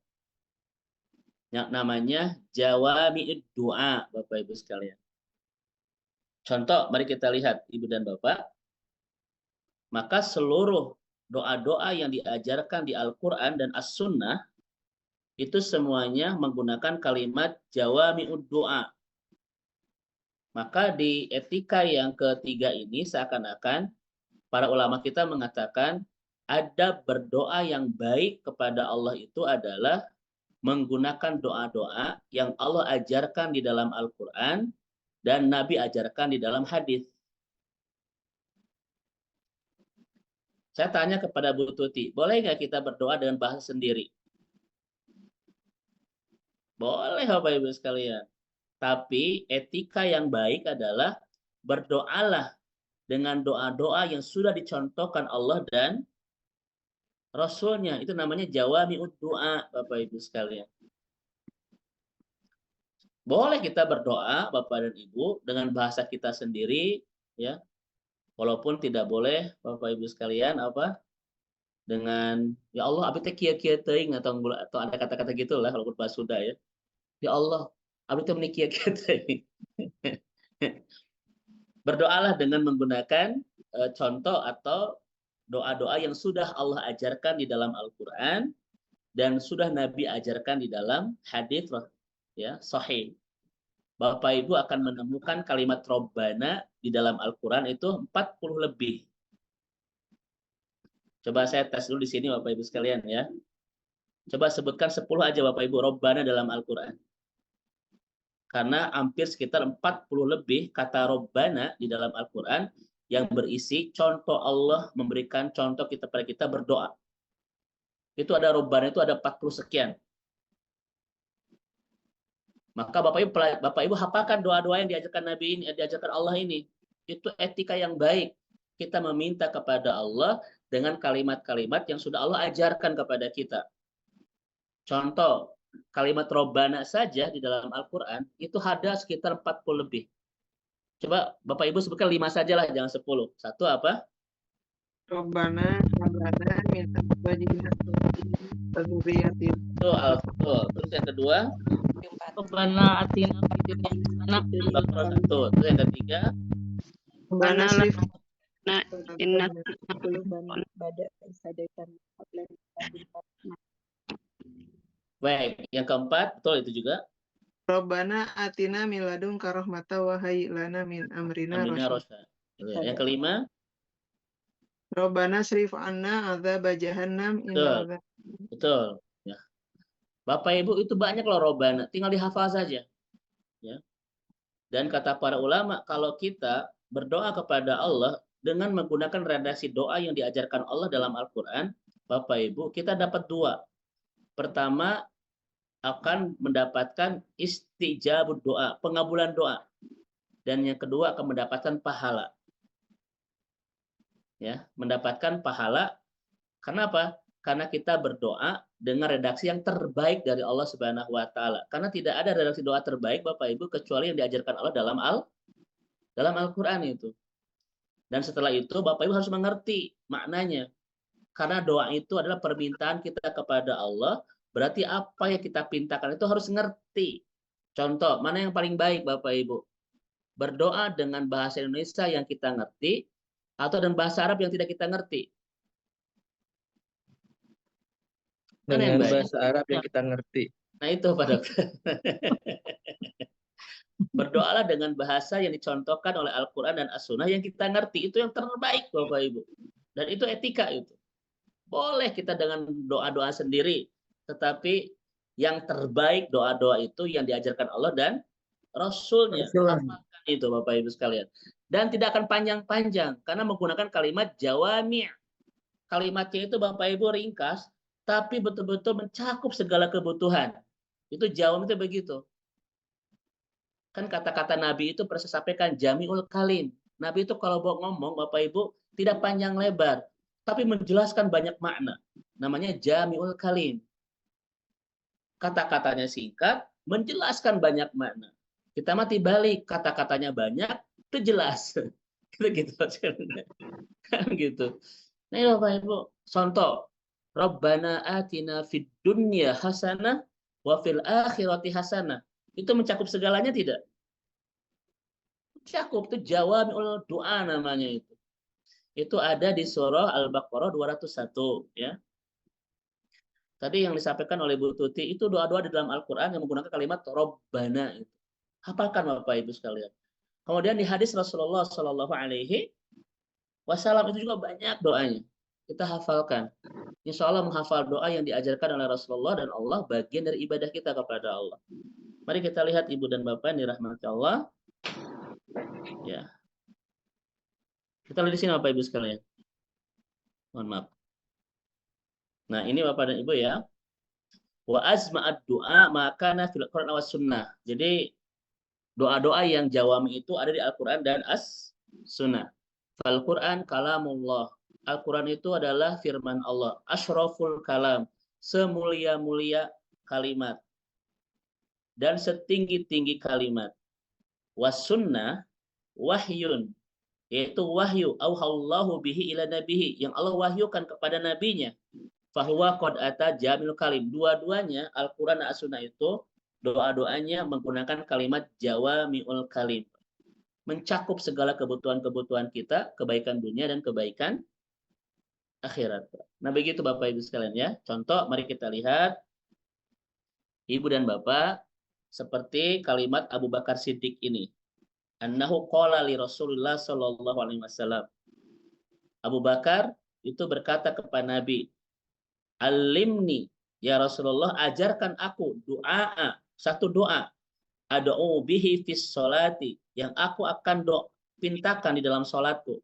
Yang namanya jawami'id du'a Bapak Ibu sekalian. Contoh, mari kita lihat Ibu dan Bapak. Maka seluruh doa-doa yang diajarkan di Al-Quran dan As-Sunnah itu semuanya menggunakan kalimat jawami'ud du'a. Maka di etika yang ketiga ini seakan-akan para ulama kita mengatakan adab berdoa yang baik kepada Allah itu adalah menggunakan doa-doa yang Allah ajarkan di dalam Al-Quran dan Nabi ajarkan di dalam hadis. Saya tanya kepada Bu Tuti, boleh nggak kita berdoa dengan bahasa sendiri? Boleh Bapak Ibu sekalian. Tapi etika yang baik adalah berdoalah dengan doa-doa yang sudah dicontohkan Allah dan Rasulnya. Itu namanya jawami'ud du'a Bapak Ibu sekalian. Boleh kita berdoa Bapak dan Ibu dengan bahasa kita sendiri, ya. Walaupun tidak boleh Bapak Ibu sekalian apa? Dengan ya Allah abdi teh kieu-kieu teuing atau ada kata-kata gitulah kalau bahasa Sunda, ya. Ya Allah, abdi teh meuni kieu-kieu teuing. Berdoalah dengan menggunakan contoh atau doa-doa yang sudah Allah ajarkan di dalam Al-Qur'an dan sudah Nabi ajarkan di dalam hadis, ya, sahih. Bapak Ibu akan menemukan kalimat Robbana di dalam Al-Quran itu 40 lebih. Coba saya tes dulu di sini Bapak Ibu sekalian, ya. Coba sebutkan 10 aja Bapak Ibu Robbana dalam Al-Quran. Karena hampir sekitar 40 lebih kata Robbana di dalam Al-Quran yang berisi contoh Allah memberikan contoh kita pada kita berdoa. Itu ada Robbana itu ada 40 sekian. Maka Bapak Ibu hafalkan doa-doa yang diajarkan Nabi ini, diajarkan Allah ini. Itu etika yang baik. Kita meminta kepada Allah dengan kalimat-kalimat yang sudah Allah ajarkan kepada kita. Contoh, kalimat Robbana saja di dalam Al-Quran itu ada sekitar 40 lebih. Coba Bapak Ibu sebutkan 5 saja lah, jangan 10. Satu apa? Robbana min azwajina wa dzurriyyatina. Betul. Terus yang kedua? Rabbana atina fid dunya hasanah. Satu. Terus yang ketiga? Rabbana Baik, yang keempat, betul itu juga. Rabbana atina min ladunka rahmatan wa hayyi lana min amrina rasyada. Yang kelima? Rabbana srif anna adzab jahannam innal Betul. Ya. Bapak Ibu itu banyak loh Robbana, tinggal dihafal saja. Ya. Dan kata para ulama, kalau kita berdoa kepada Allah dengan menggunakan redaksi doa yang diajarkan Allah dalam Al-Quran, Bapak Ibu, kita dapat dua. Pertama, akan mendapatkan istijabud doa, pengabulan doa. Dan yang kedua akan mendapatkan pahala. Ya, mendapatkan pahala. Kenapa? Karena kita berdoa dengan redaksi yang terbaik dari Allah Subhanahu wa taala. Karena tidak ada redaksi doa terbaik Bapak Ibu kecuali yang diajarkan Allah dalam Al-Qur'an itu. Dan setelah itu Bapak Ibu harus mengerti maknanya. Karena doa itu adalah permintaan kita kepada Allah, berarti apa yang kita pintakan itu harus ngerti. Contoh, mana yang paling baik Bapak Ibu? Berdoa dengan bahasa Indonesia yang kita ngerti atau dengan bahasa Arab yang tidak kita ngerti? Dengan bahasa Arab yang kita ngerti. Nah itu Pak Dokter. Berdoalah dengan bahasa yang dicontohkan oleh Al-Quran dan As-Sunnah yang kita ngerti. Itu yang terbaik Bapak Ibu. Dan itu etika itu. Boleh kita dengan doa-doa sendiri. Tetapi yang terbaik doa-doa itu yang diajarkan Allah dan Rasulnya. Itu Bapak Ibu sekalian. Dan tidak akan panjang-panjang. Karena menggunakan kalimat jawami'. Kalimatnya itu Bapak Ibu ringkas. tapi betul-betul mencakup segala kebutuhan. Itu jawam itu begitu. Kan kata-kata Nabi itu pernah saya sampaikan jami'ul kalim. Nabi itu kalau mau ngomong, Bapak Ibu, tidak panjang lebar, tapi menjelaskan banyak makna. Namanya jami'ul kalim. Kata-katanya singkat, menjelaskan banyak makna. Kita mati balik, kata-katanya banyak, itu jelas. Gitu. Kan gitu. Nah, ini Bapak Ibu, contoh. Rabbana atina fid dunya hasanah wa fil akhirati hasanah. Itu mencakup segalanya tidak? Mencakup, itu jawami'ul doa namanya itu. Itu ada di surah Al-Baqarah 201 ya. Tadi yang disampaikan oleh Bu Tuti itu doa-doa di dalam Al-Qur'an yang menggunakan kalimat Rabbana itu. Hafalkan Bapak Ibu sekalian. Kemudian di hadis Rasulullah Shallallahu alaihi wasallam itu juga banyak doanya. Kita hafalkan. Insya Allah menghafal doa yang diajarkan oleh Rasulullah dan Allah bagian dari ibadah kita kepada Allah. Mari kita lihat Ibu dan Bapak yang dirahmati Allah. Ya. Kita lihat di sini Bapak Ibu sekalian. Mohon maaf. Nah, ini Bapak dan Ibu ya. Wa azma'ad du'a makana fil Qur'an was sunnah. Jadi doa-doa yang jawami itu ada di Al-Qur'an dan As-Sunnah. Fal Qur'an kalamullah. Al-Quran itu adalah firman Allah. Ashraful kalam. Semulia-mulia kalimat. Dan setinggi-tinggi kalimat. Was sunnah wahyun. Yaitu wahyu. Auhallahu bihi ila nabihi. Yang Allah wahyukan kepada nabinya. Fahuwa qad ata jamil kalim. Dua-duanya Al-Quran dan As-Sunnah itu doa-doanya menggunakan kalimat jawami'ul kalim. Mencakup segala kebutuhan-kebutuhan kita. Kebaikan dunia dan kebaikan akhirat. Nah begitu Bapak Ibu sekalian ya. Contoh mari kita lihat Ibu dan Bapak seperti kalimat Abu Bakar Siddiq ini. Annahu qala li Rasulullah sallallahu alaihi wasallam. Abu Bakar itu berkata kepada Nabi, "Alimni ya Rasulullah, ajarkan aku satu doa. Ad'u bihi fis sholati, yang aku akan pintakan di dalam salatku."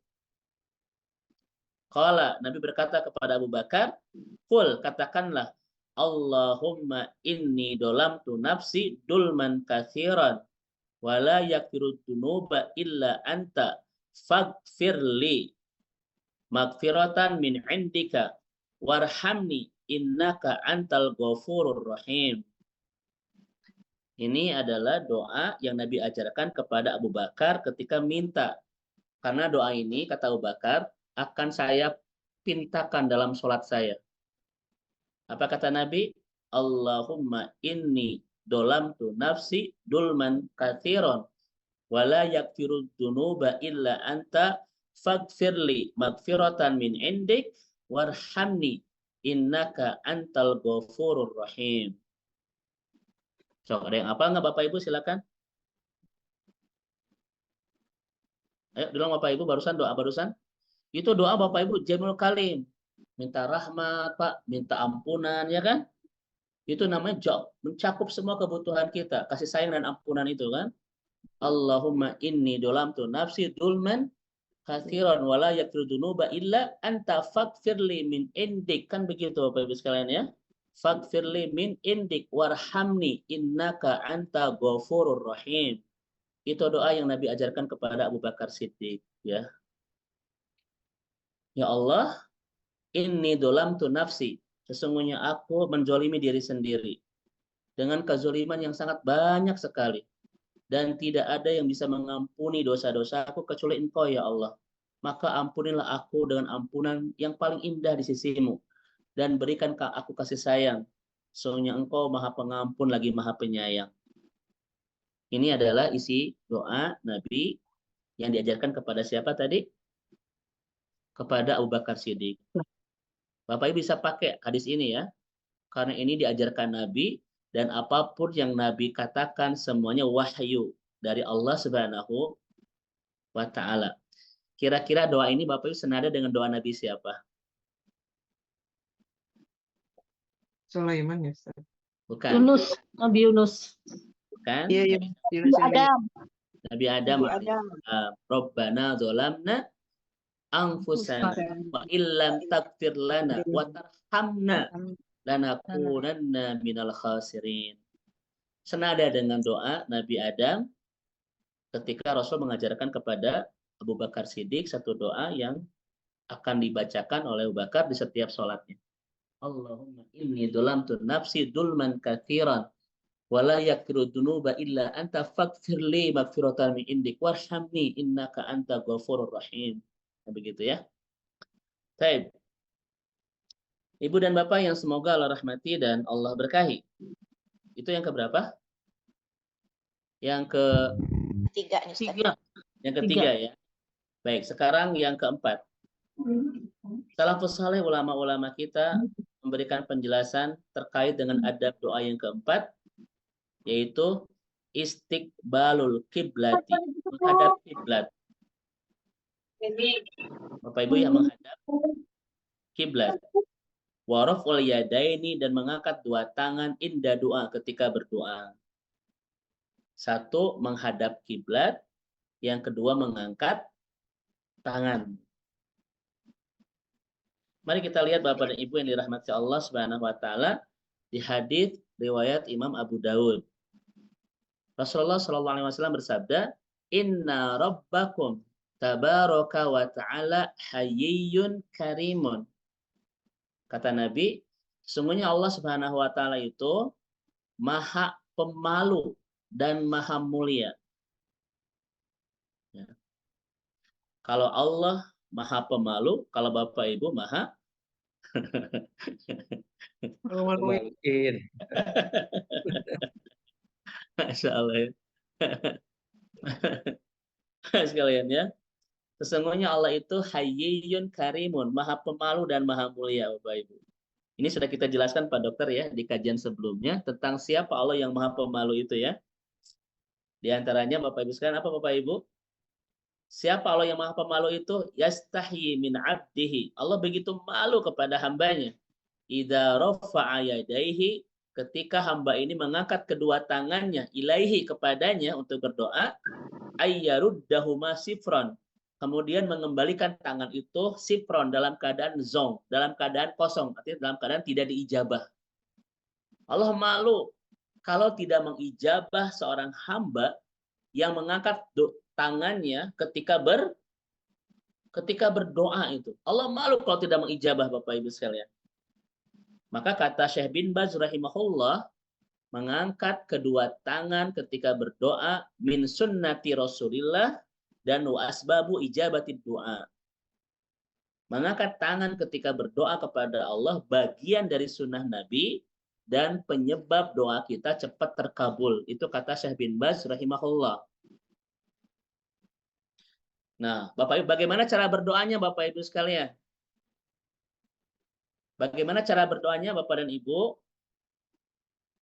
Qala, Nabi berkata kepada Abu Bakar, "Qul, katakanlah, Allahumma inni dolamtu nafsi dulman katsiran wa la yaghfiru dzunuba illa anta faghfirli maghfiratan min indika warhamni innaka antal ghafurur rahim." Ini adalah doa yang Nabi ajarkan kepada Abu Bakar ketika minta. Karena doa ini, kata Abu Bakar, akan saya pintakan dalam sholat saya. Apa kata Nabi? Allahumma inni dolamtu nafsi dulman katsiran wa la yaghfiru dzunuba illa anta faghfirli maghfiratan min indik warhamni innaka antal ghafurur rahim. So, ada yang apa enggak Bapak Ibu, silakan. Ayo, dulu Bapak Ibu barusan doa barusan. Itu doa Bapak Ibu jamul kalim. Minta rahmat, Pak, minta ampunan, ya kan? Itu namanya mencakup semua kebutuhan kita. Kasih sayang dan ampunan itu kan. Allahumma inni dolamtu nafsi dulman katsiran wa la yaghfiru dzunuba illa anta faghfirli min indik. Kan begitu Bapak Ibu sekalian ya. Faghfirli min indik warhamni innaka anta ghafurur rahim. Itu doa yang Nabi ajarkan kepada Abu Bakar Siddiq ya. Ya Allah, inni dolamtu nafsi. Sesungguhnya aku menzolimi diri sendiri. Dengan kezoliman yang sangat banyak sekali. Dan tidak ada yang bisa mengampuni dosa-dosaku kecuali Engkau ya Allah. Maka ampunilah aku dengan ampunan yang paling indah di sisimu. Dan berikan aku kasih sayang. Sesungguhnya Engkau maha pengampun lagi maha penyayang. Ini adalah isi doa Nabi yang diajarkan kepada siapa tadi? Kepada Abu Bakar Siddiq. Bapak Ibu bisa pakai hadis ini ya. Karena ini diajarkan Nabi dan apapun yang Nabi katakan semuanya wahyu dari Allah Subhanahu wa taala. Kira-kira doa ini Bapak Ibu senada dengan doa Nabi siapa? Sulaiman ya, Ustaz. Bukan. Yunus, Nabi Yunus. Bukan. Iya, iya. Nabi Adam. Rabbana dzolamna anfusana wa illam taghfir lana wa tarhamna lanakunanna minal khasirin. Senada dengan doa Nabi Adam ketika Rasul mengajarkan kepada Abu Bakar Siddiq satu doa yang akan dibacakan oleh Abu Bakar di setiap sholatnya. Allahumma inni dolamtu nafsi dulman katsiran wa la yaghfiru dzunuba illa anta faghfirli maghfiratan min indik warhamni innaka anta ghafurur rahim. Nah, begitu ya. Baik. Ibu dan Bapak yang semoga Allah rahmati dan Allah berkahi. Itu yang keberapa? Yang Tiga. Yang ketiga ya. Baik, sekarang yang keempat. Salafus saleh ulama-ulama kita memberikan penjelasan terkait dengan adab doa yang keempat, yaitu istiqbalul kiblati, menghadap kiblat. Bapak Ibu yang menghadap kiblat. Waraful yadaini, dan mengangkat dua tangan inda doa, ketika berdoa. Satu, menghadap kiblat. Yang kedua, mengangkat tangan. Mari kita lihat Bapak dan Ibu yang dirahmati Allah Subhanahu wa taala di hadis riwayat Imam Abu Daud. Rasulullah sallallahu alaihi wasallam bersabda, "Inna rabbakum tabaraka wa ta'ala hayyun karimun." Kata Nabi, sesungguhnya Allah Subhanahu wa taala itu Maha Pemalu dan Maha Mulia. Ya. Kalau Allah Maha Pemalu, kalau Bapak Ibu Maha Mungkin. Masya Allah ya. Sekalian ya. Sesungguhnya Allah itu Hayyun Karimun, Maha Pemalu dan Maha Mulia, Bapak Ibu. Ini sudah kita jelaskan Pak Dokter ya di kajian sebelumnya tentang siapa Allah yang Maha Pemalu itu ya. Di antaranya Bapak Ibu sekalian, apa Bapak Ibu? Siapa Allah yang Maha Pemalu itu? Yastahyi min abdihi. Allah begitu malu kepada hambanya. Idza rafa'a yadaihi, ketika hamba ini mengangkat kedua tangannya ilaihi, kepadanya untuk berdoa, ayyaruddahuma sifron, kemudian mengembalikan tangan itu sifron, dalam keadaan zong, dalam keadaan kosong, artinya dalam keadaan tidak diijabah. Allah malu kalau tidak mengijabah seorang hamba yang mengangkat tangannya ketika berdoa itu. Allah malu kalau tidak mengijabah, Bapak Ibu sekalian. Maka kata Syekh bin Baz rahimahullah, mengangkat kedua tangan ketika berdoa min sunnati Rasulillah dan wa asbabu ijabati doa. Mengangkat tangan ketika berdoa kepada Allah bagian dari sunnah Nabi dan penyebab doa kita cepat terkabul. Itu kata Syekh bin Baz rahimahullah. Nah, Bapak Ibu, bagaimana cara berdoanya Bapak Ibu sekalian? Bagaimana cara berdoanya Bapak dan Ibu?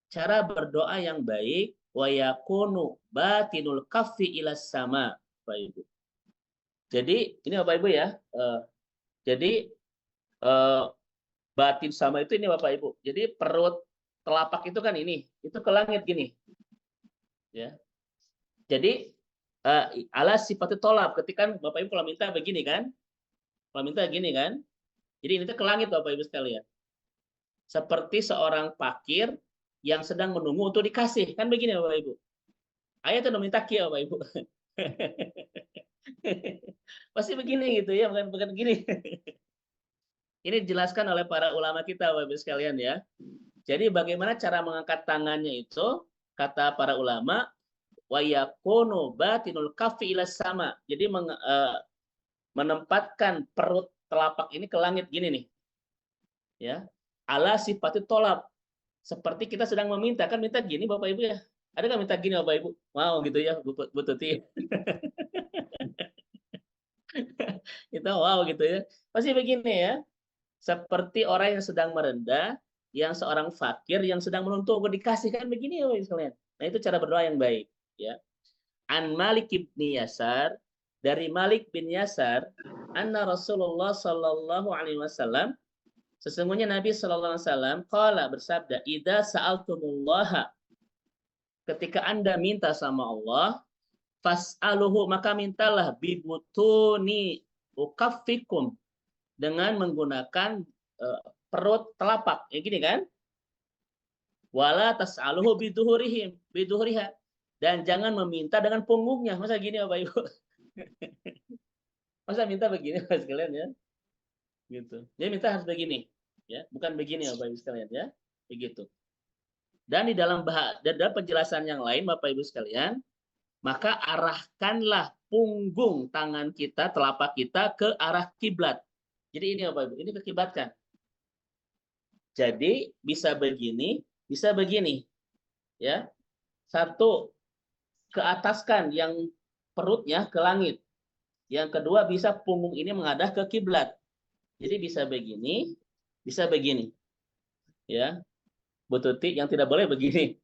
Cara berdoa yang baik, wa yakunu batinul kaffi ila sama, Bapak Ibu. Jadi, ini Bapak Ibu ya. Batin sama itu ini Bapak Ibu. Jadi perut telapak itu kan ini, itu ke langit gini. Ya. Jadi ala sifatnya tolap, ketika Bapak Ibu kalau minta begini kan? Kalau minta gini kan? Jadi ini ke langit Bapak Ibu sekalian. Seperti seorang fakir yang sedang menunggu untuk dikasih. Kan begini Bapak Ibu. Ayat itu minta kia Bapak Ibu. Pasti begini gitu ya, bukan begini. Ini dijelaskan oleh para ulama kita Bapak Ibu sekalian ya. Jadi bagaimana cara mengangkat tangannya itu, kata para ulama, wa yakunu batinul kaffi ila sama. Jadi menempatkan perut telapak ini ke langit gini nih. Ya. Ala sifatnya tolap. Seperti kita sedang meminta, kan minta gini Bapak Ibu ya. Ada nggak minta gini Bapak Ibu? Mau gitu ya Bu Tuti. Kita wow gitu ya. Pasti begini ya. Seperti orang yang sedang merendah, yang seorang fakir yang sedang menuntut untuk dikasih, kan begini ya Bapak Ibu sekalian. Nah, itu cara berdoa yang baik ya. An Malik bin Yasar, dari Malik bin Yasar, anna Rasulullah sallallahu alaihi wasallam, sesungguhnya Nabi sallallahu alaihi wasallam qala, bersabda, idza sa'altumullaha, ketika Anda minta sama Allah, fas'aluhu, maka mintalah bibutuni ukaffikum, dengan menggunakan perut telapak. Ya gini kan? Wala tas'aluhu biduhuriha. Dan jangan meminta dengan punggungnya. Masa gini Bapak Ibu? Masa minta begini Bapak sekalian ya? Gitu. Dia minta harus begini, ya, bukan begini Bapak Ibu sekalian ya. Begitu. Dan di dalam penjelasan yang lain Bapak Ibu sekalian, maka arahkanlah punggung tangan kita, telapak kita ke arah kiblat. Jadi ini Bapak Ibu, ini kekiblatkan. Jadi bisa begini, bisa begini. Ya. Satu, keataskan yang perutnya ke langit. Yang kedua, bisa punggung ini menghadap ke kiblat. Jadi bisa begini, bisa begini. Ya. Bu Tuti, yang tidak boleh begini.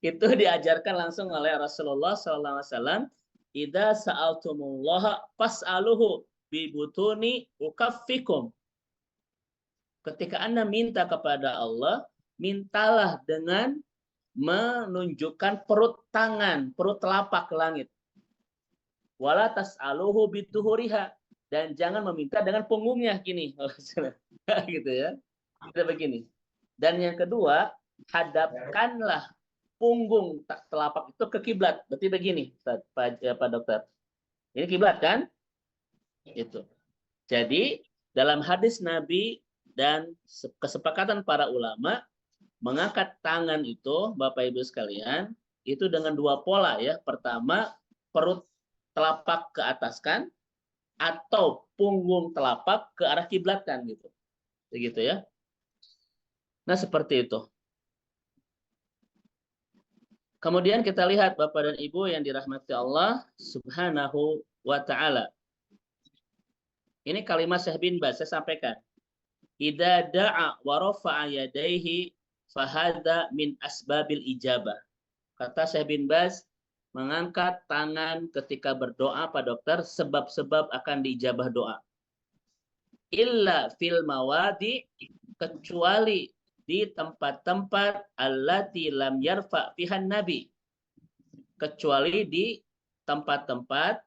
Itu diajarkan langsung oleh Rasulullah SAW. Idza sa'altumullaha fas'aluhu bi butuni ukaffikum. Ketika Anda minta kepada Allah, mintalah dengan menunjukkan perut tangan, perut telapak ke langit. Wala tas'aluhu bituhuriha. Dan jangan meminta dengan punggungnya gini. Gitu ya. Kita begini. Dan yang kedua, hadapkanlah punggung telapak itu ke kiblat. Berarti begini, Pak Dokter. Ini kiblat kan? Itu. Jadi, dalam hadis Nabi dan kesepakatan para ulama, mengangkat tangan itu, Bapak Ibu sekalian, itu dengan dua pola ya. Pertama, perut telapak ke atas kan, atau punggung telapak ke arah kiblat kan gitu. Begitu ya. Nah, seperti itu. Kemudian kita lihat Bapak dan Ibu yang dirahmati Allah Subhanahu wa taala. Ini kalimat Syekh bin Baz saya sampaikan. Idza da'a wa rafa'a yadayhi fahadza min asbabil ijabah. Kata Syekh bin Baz, mengangkat tangan ketika berdoa Pak Dokter sebab-sebab akan diijabah doa. Illa fil mawadi, kecuali di tempat-tempat allati lam yarfa fihan nabi, kecuali di tempat-tempat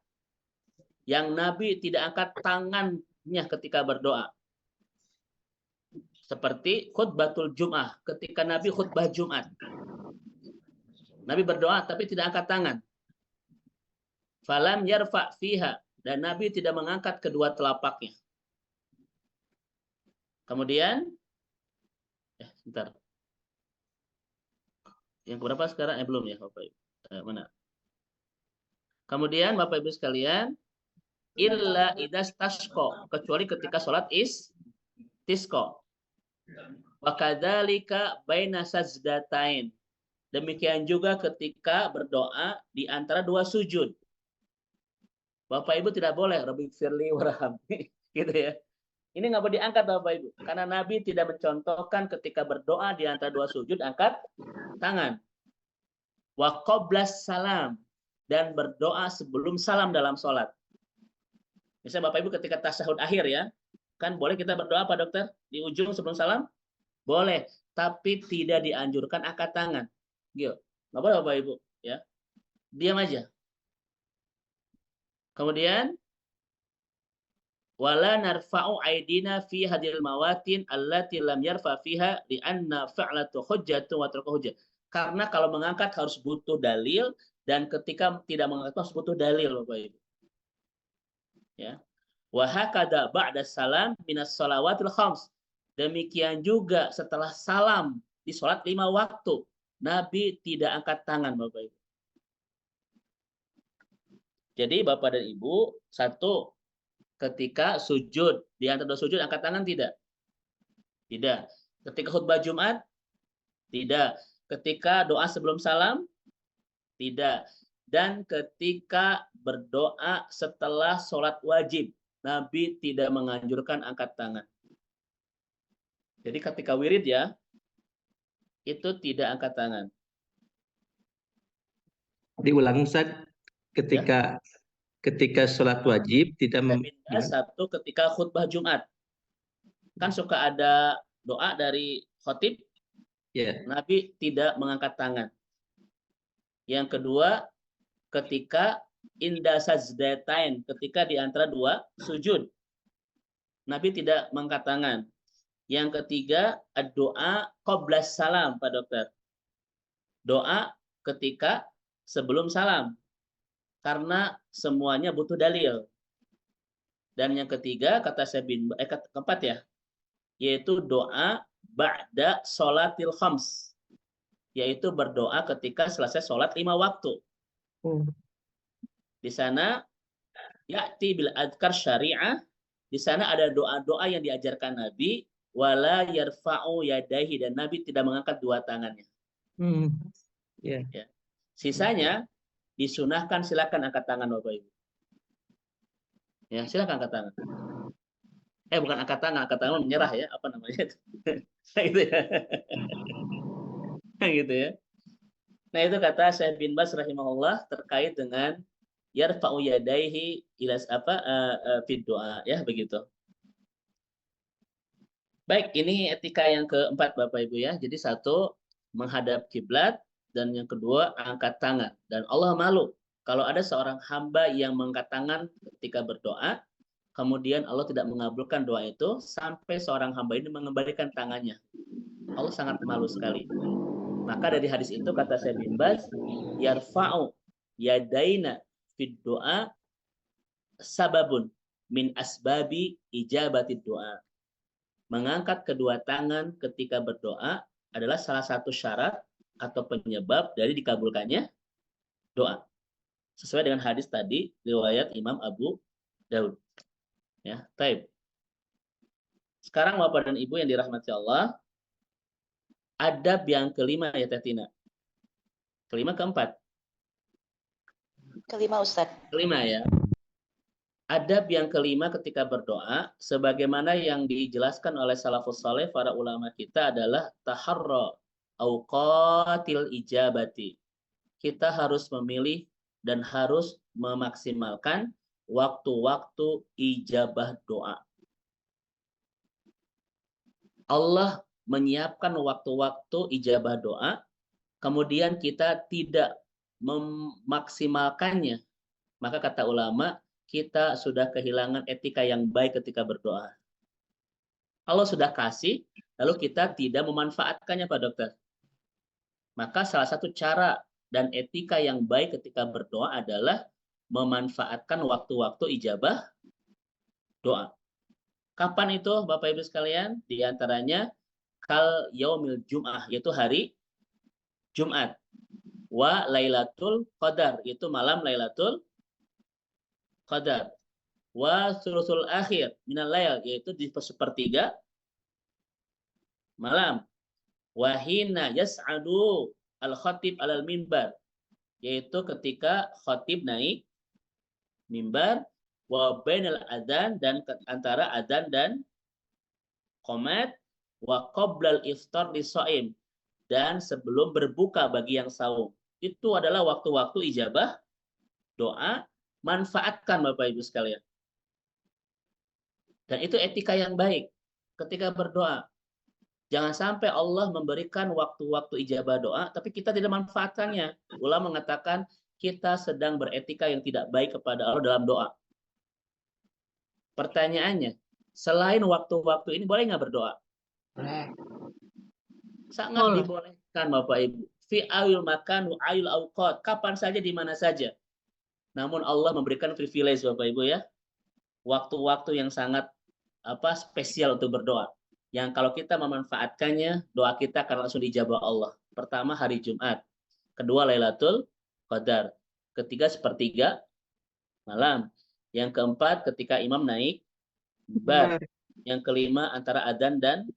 yang Nabi tidak angkat tangannya ketika berdoa. Seperti khutbatul Jum'ah, ketika Nabi khutbah Jumat. Nabi berdoa tapi tidak angkat tangan. Falam yarfa fiha, dan Nabi tidak mengangkat kedua telapaknya. Kemudian sebentar. Yang berapa sekarang? Belum ya, Bapak Ibu. Mana? Kemudian Bapak Ibu sekalian, illa idas tasqa, kecuali ketika sholat istisqa. Wa kadzalika baina sajdatain. Demikian juga ketika berdoa di antara dua sujud. Bapak Ibu tidak boleh Rabbi firli warhamni gitu ya. Ini nggak boleh diangkat Bapak Ibu, karena Nabi tidak mencontohkan ketika berdoa di antara dua sujud angkat tangan. Wa qablas salam, dan berdoa sebelum salam dalam sholat. Misalnya Bapak Ibu ketika tasyahud akhir ya, kan boleh kita berdoa Pak Dokter di ujung sebelum salam? Boleh, tapi tidak dianjurkan angkat tangan. Gitu. Nggak boleh Bapak Ibu ya. Diam aja. Kemudian wala narfa'u aidina fi hadil mawatin allati lam yarfa fiha li anna fa'latu hujjatun wa tarku hujjah. Karena kalau mengangkat harus butuh dalil, dan ketika tidak mengangkat harus butuh dalil Bapak Ibu. Ya. Wa hakada ba'da salam minas shalawatil khams. Demikian juga setelah salam di sholat 5 waktu, Nabi tidak angkat tangan Bapak Ibu. Jadi Bapak dan Ibu, satu, ketika sujud, di antara dua sujud angkat tangan tidak? Tidak. Ketika khutbah Jumat? Tidak. Ketika doa sebelum salam? Tidak. Dan ketika berdoa setelah sholat wajib, Nabi tidak menganjurkan angkat tangan. Jadi ketika wirid ya, itu tidak angkat tangan. Diulang Ustaz, ketika sholat wajib tidak satu ketika khutbah Jumat. Kan suka ada doa dari khotib, Nabi tidak mengangkat tangan. Yang kedua, ketika inda sajdatain, ketika di antara dua sujud, Nabi tidak mengangkat tangan. Yang ketiga, doa qablas salam, Pak Dokter. Doa ketika sebelum salam. Karena semuanya butuh dalil. Dan yang ketiga, kata saya keempat ya, yaitu doa ba'da sholatil khams. Yaitu berdoa ketika selesai sholat 5 waktu. Di sana, ya'ti bil adkar syariah. Di sana ada doa-doa yang diajarkan Nabi. Wala yarfa'u yadaihi. Dan Nabi tidak mengangkat dua tangannya. Ya. Sisanya disunahkan, silakan angkat tangan Bapak Ibu. Ya, silakan angkat tangan. Bukan angkat tangan menyerah ya, apa namanya itu? Gitu ya. Gitu ya. Nah, itu kata Syekh bin Baz rahimahullah terkait dengan yarfa'u yadaihi ila fi doa ya, begitu. Baik, ini etika yang keempat Bapak Ibu ya. Jadi satu, menghadap kiblat, dan yang kedua angkat tangan. Dan Allah malu kalau ada seorang hamba yang mengangkat tangan ketika berdoa, kemudian Allah tidak mengabulkan doa itu sampai seorang hamba ini mengembalikan tangannya. Allah sangat malu sekali. Maka dari hadis itu kata Syekh bin Baz, yarfa'u yadaina fid doa sababun min asbabi ijabati doa. Mengangkat kedua tangan ketika berdoa adalah salah satu syarat atau penyebab dari dikabulkannya doa. Sesuai dengan hadis tadi, riwayat Imam Abu Daud. Ya, baik. Sekarang Bapak dan Ibu yang dirahmati Allah, adab yang kelima ya Teh Tina. Keempat. Kelima Ustaz. Kelima ya. Adab yang kelima ketika berdoa, sebagaimana yang dijelaskan oleh salafus saleh, para ulama kita, adalah taharra auqatil ijabati. Kita harus memilih dan harus memaksimalkan waktu-waktu ijabah doa. Allah menyiapkan waktu-waktu ijabah doa, kemudian kita tidak memaksimalkannya. Maka kata ulama, kita sudah kehilangan etika yang baik ketika berdoa. Allah sudah kasih, lalu kita tidak memanfaatkannya Pak Dokter. Maka salah satu cara dan etika yang baik ketika berdoa adalah memanfaatkan waktu-waktu ijabah doa. Kapan itu Bapak Ibu sekalian? Di antaranya kal yaumil jum'ah, yaitu hari Jumat. Wa lailatul qadar, yaitu malam lailatul qadar. Wa sulusul akhir minal lail, yaitu di sepertiga malam. Wa hina yas'adu al-khatib alal minbar, yaitu ketika khatib naik mimbar. Wa bainal adzan, dan antara adzan dan qomat. Wa qoblal iftar lisoim, dan sebelum berbuka bagi yang saum. Itu adalah waktu-waktu ijabah doa. Manfaatkan Bapak Ibu sekalian. Dan itu etika yang baik ketika berdoa. Jangan sampai Allah memberikan waktu-waktu ijabah doa, tapi kita tidak manfaatkannya. Ulama mengatakan kita sedang beretika yang tidak baik kepada Allah dalam doa. Pertanyaannya, selain waktu-waktu ini boleh nggak berdoa? Sangat dibolehkan Bapak Ibu. Fi awil makan wa ayul awqat, kapan saja di mana saja. Namun Allah memberikan privilege Bapak Ibu ya. Waktu-waktu yang sangat spesial untuk berdoa. Yang kalau kita memanfaatkannya, doa kita akan langsung dijabah Allah. Pertama hari Jumat, kedua Lailatul Qadar, ketiga sepertiga malam, yang keempat ketika imam naik mimbar, yang kelima antara adzan dan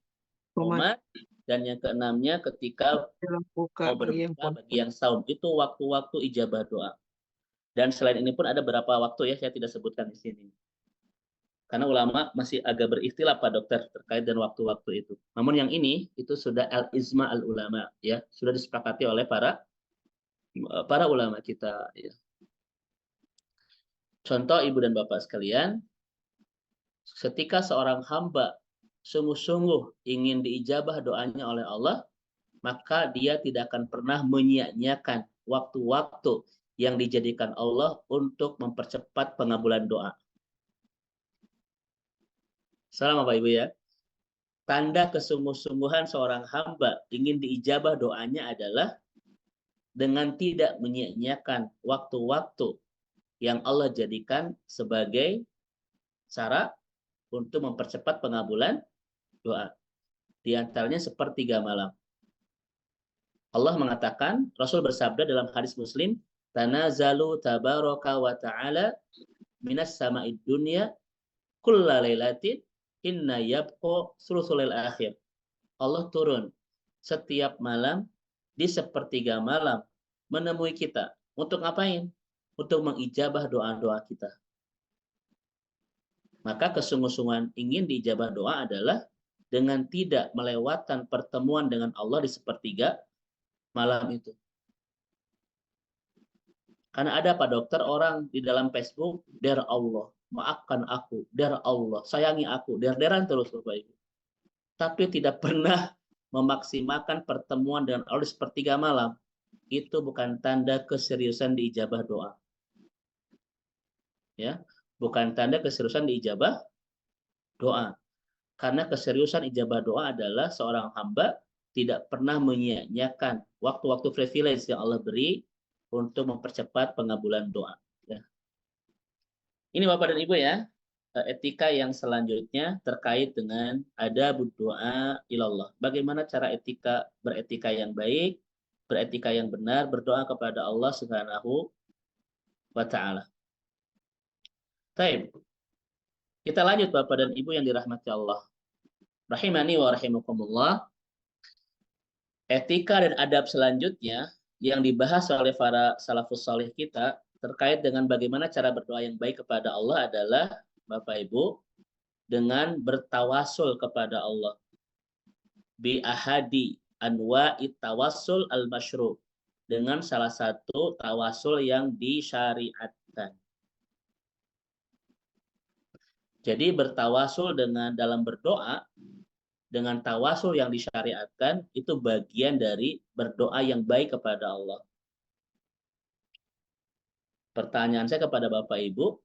qomat, dan yang keenamnya ketika mau berbuka bagi yang saum. Itu waktu-waktu ijabah doa. Dan selain ini pun ada beberapa waktu ya, saya tidak sebutkan di sini. Karena ulama masih agak berikhtilaf Pak Dokter terkait dengan waktu-waktu itu. Namun yang ini itu sudah al-izma al-ulama ya, sudah disepakati oleh para ulama kita ya. Contoh Ibu dan Bapak sekalian, ketika seorang hamba sungguh-sungguh ingin diijabah doanya oleh Allah, maka dia tidak akan pernah menyia-nyiakan waktu-waktu yang dijadikan Allah untuk mempercepat pengabulan doa. Salam Bapak Ibu ya. tanda kesungguh-sungguhan seorang hamba ingin diijabah doanya adalah dengan tidak menyia-nyiakan waktu-waktu yang Allah jadikan sebagai syarat untuk mempercepat pengabulan doa. Di antaranya sepertiga malam. Allah mengatakan, Rasul bersabda dalam hadis Muslim, "Tanazalu tabaraka wa ta'ala minas sama'id dunya kulla lailatin inna yabqa sulusul akhir." Allah turun setiap malam di sepertiga malam menemui kita. Untuk ngapain? Untuk mengijabah doa-doa kita. Maka kesungguh-sungguhan ingin diijabah doa adalah dengan tidak melewatkan pertemuan dengan Allah di sepertiga malam itu. Karena ada Pak Dokter orang di dalam Facebook, "Der Allah, maafkan aku, Der Allah, sayangi aku," der-deran terus Bapak Ibu. Tapi tidak pernah memaksimalkan pertemuan dengan Allah di sepertiga malam. Itu bukan tanda keseriusan diijabah doa. Ya, bukan tanda keseriusan diijabah doa. Karena keseriusan ijabah doa adalah seorang hamba tidak pernah menyia-nyiakan waktu-waktu privilege yang Allah beri untuk mempercepat pengabulan doa. Ya. Ini Bapak dan Ibu ya, etika yang selanjutnya terkait dengan adab doa ilallah. Bagaimana cara beretika yang baik, beretika yang benar, berdoa kepada Allah Subhanahu wa Ta'ala. Baik. Kita lanjut Bapak dan Ibu yang dirahmati Allah. Rahimani wa rahimakumullah. Etika dan adab selanjutnya yang dibahas oleh para salafus salih kita terkait dengan bagaimana cara berdoa yang baik kepada Allah adalah Bapak Ibu dengan bertawasul kepada Allah. Bi ahadi anwa'it tawassul al-masyru', dengan salah satu tawasul yang disyariatkan. Jadi bertawasul dalam berdoa dengan tawasul yang disyariatkan itu bagian dari berdoa yang baik kepada Allah. Pertanyaan saya kepada Bapak Ibu,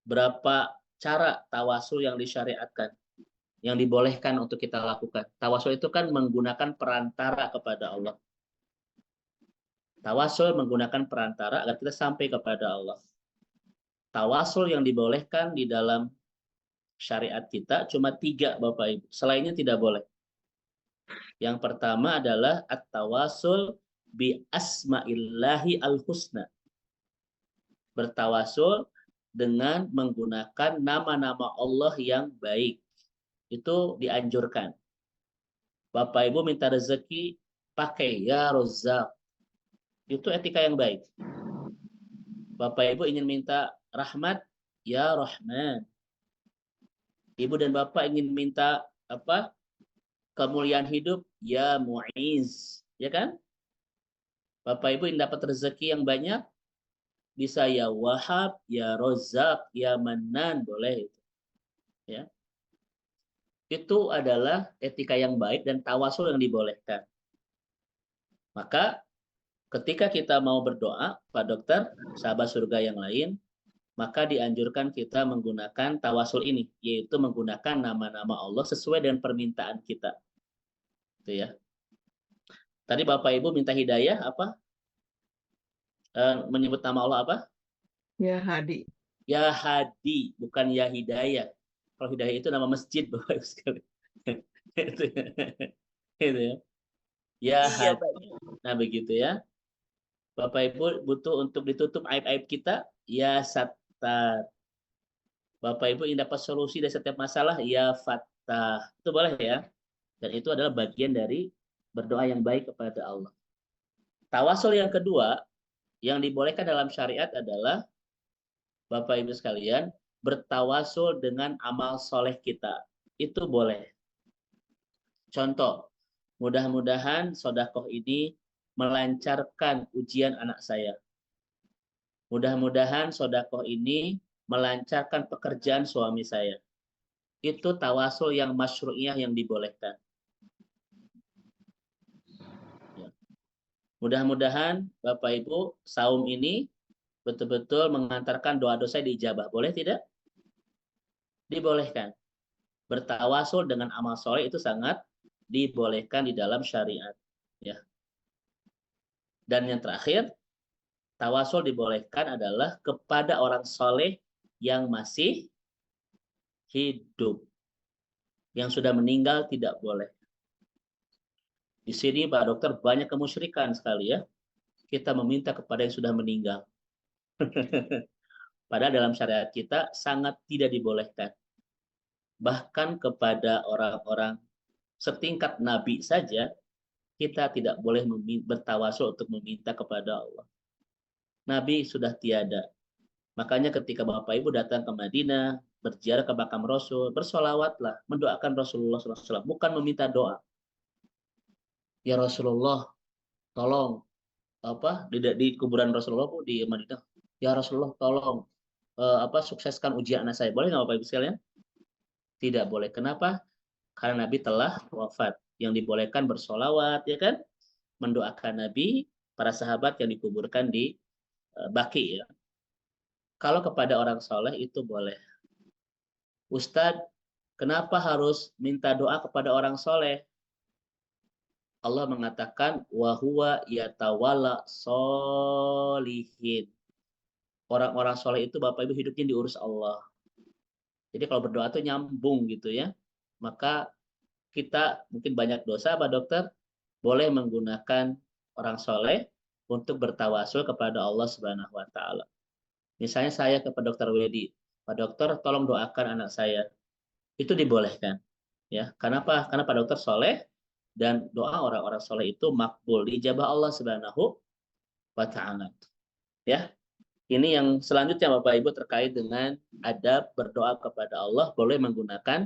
berapa cara tawasul yang disyariatkan, yang dibolehkan untuk kita lakukan? Tawasul itu kan menggunakan perantara kepada Allah. Tawasul menggunakan perantara agar kita sampai kepada Allah. Tawasul yang dibolehkan di dalam syariat kita cuma 3 Bapak Ibu. Selainnya tidak boleh. Yang pertama adalah at-tawasul bi asma'illahi al-husna. Bertawasul dengan menggunakan nama-nama Allah yang baik. Itu dianjurkan. Bapak Ibu minta rezeki, pakai ya Razzaq. Itu etika yang baik. Bapak Ibu ingin minta rahmat, ya Rahman. Ibu dan Bapak ingin minta kemuliaan hidup, ya Mu'iz, ya kan? Bapak Ibu ingin dapat rezeki yang banyak, bisa ya Wahab, ya Razzaq, ya Mannan, boleh itu. Ya. Itu adalah etika yang baik dan tawasul yang dibolehkan. Maka ketika kita mau berdoa, Pak Dokter, sahabat surga yang lain, maka dianjurkan kita menggunakan tawasul ini, yaitu menggunakan nama-nama Allah sesuai dengan permintaan kita. Itu ya. Tadi Bapak Ibu minta hidayah apa? Menyebut nama Allah apa? Ya Hadi. Ya Hadi, bukan ya Hidayah. Kalau Hidayah itu nama masjid Bapak Ibu sekali. Itu ya. Ya Hadi. Nah begitu ya. Bapak Ibu butuh untuk ditutup aib-aib kita, ya Sattar. Bapak Ibu ingin dapat solusi dari setiap masalah, ya Fattah. Itu boleh ya. Dan itu adalah bagian dari berdoa yang baik kepada Allah. Tawasul yang kedua yang dibolehkan dalam syariat adalah Bapak Ibu sekalian bertawasul dengan amal soleh kita. Itu boleh. Contoh, mudah-mudahan sodakoh ini melancarkan ujian anak saya. Mudah-mudahan sodakoh ini melancarkan pekerjaan suami saya. Itu tawasul yang masyru'iyah yang dibolehkan. Ya. Mudah-mudahan Bapak Ibu saum ini betul-betul mengantarkan doa-doa saya diijabah. Boleh tidak? Dibolehkan. bertawasul dengan amal soleh itu sangat dibolehkan di dalam syariat. Ya. Dan yang terakhir, tawasul dibolehkan adalah kepada orang soleh yang masih hidup. Yang sudah meninggal tidak boleh. Di sini Pak Dokter banyak kemusyrikan sekali ya. Kita meminta kepada yang sudah meninggal. Padahal dalam syariat kita sangat tidak dibolehkan. Bahkan kepada orang-orang setingkat Nabi saja, kita tidak boleh bertawasul untuk meminta kepada Allah. Nabi sudah tiada. Makanya ketika Bapak Ibu datang ke Madinah, berziarah ke makam Rasul, bersolawatlah, mendoakan Rasulullah SAW, bukan meminta doa. Ya Rasulullah, tolong di kuburan Rasulullah di Madinah. Ya Rasulullah, tolong sukseskan ujian anak saya. Boleh nggak Bapak Ibu sekalian? Tidak boleh. Kenapa? Karena Nabi telah wafat. Yang dibolehkan bersolawat, ya kan? Mendoakan Nabi, para sahabat yang dikuburkan di Baqi, ya. Kalau kepada orang soleh itu boleh. Ustadz, kenapa harus minta doa kepada orang soleh? Allah mengatakan wahuwa yatawalla solihin. Orang-orang soleh itu Bapak Ibu hidupnya diurus Allah. Jadi kalau berdoa itu nyambung gitu ya. Maka kita mungkin banyak dosa Pak Dokter, boleh menggunakan orang soleh untuk bertawasul kepada Allah Subhanahu wa taala. Misalnya saya ke Pak Dokter Wedi, Pak Dokter tolong doakan anak saya. Itu dibolehkan. Ya, kenapa? Karena Pak Dokter soleh dan doa orang-orang soleh itu makbul, dijabah Allah Subhanahu wa taala. Ya. Ini yang selanjutnya Bapak Ibu terkait dengan adab berdoa kepada Allah, boleh menggunakan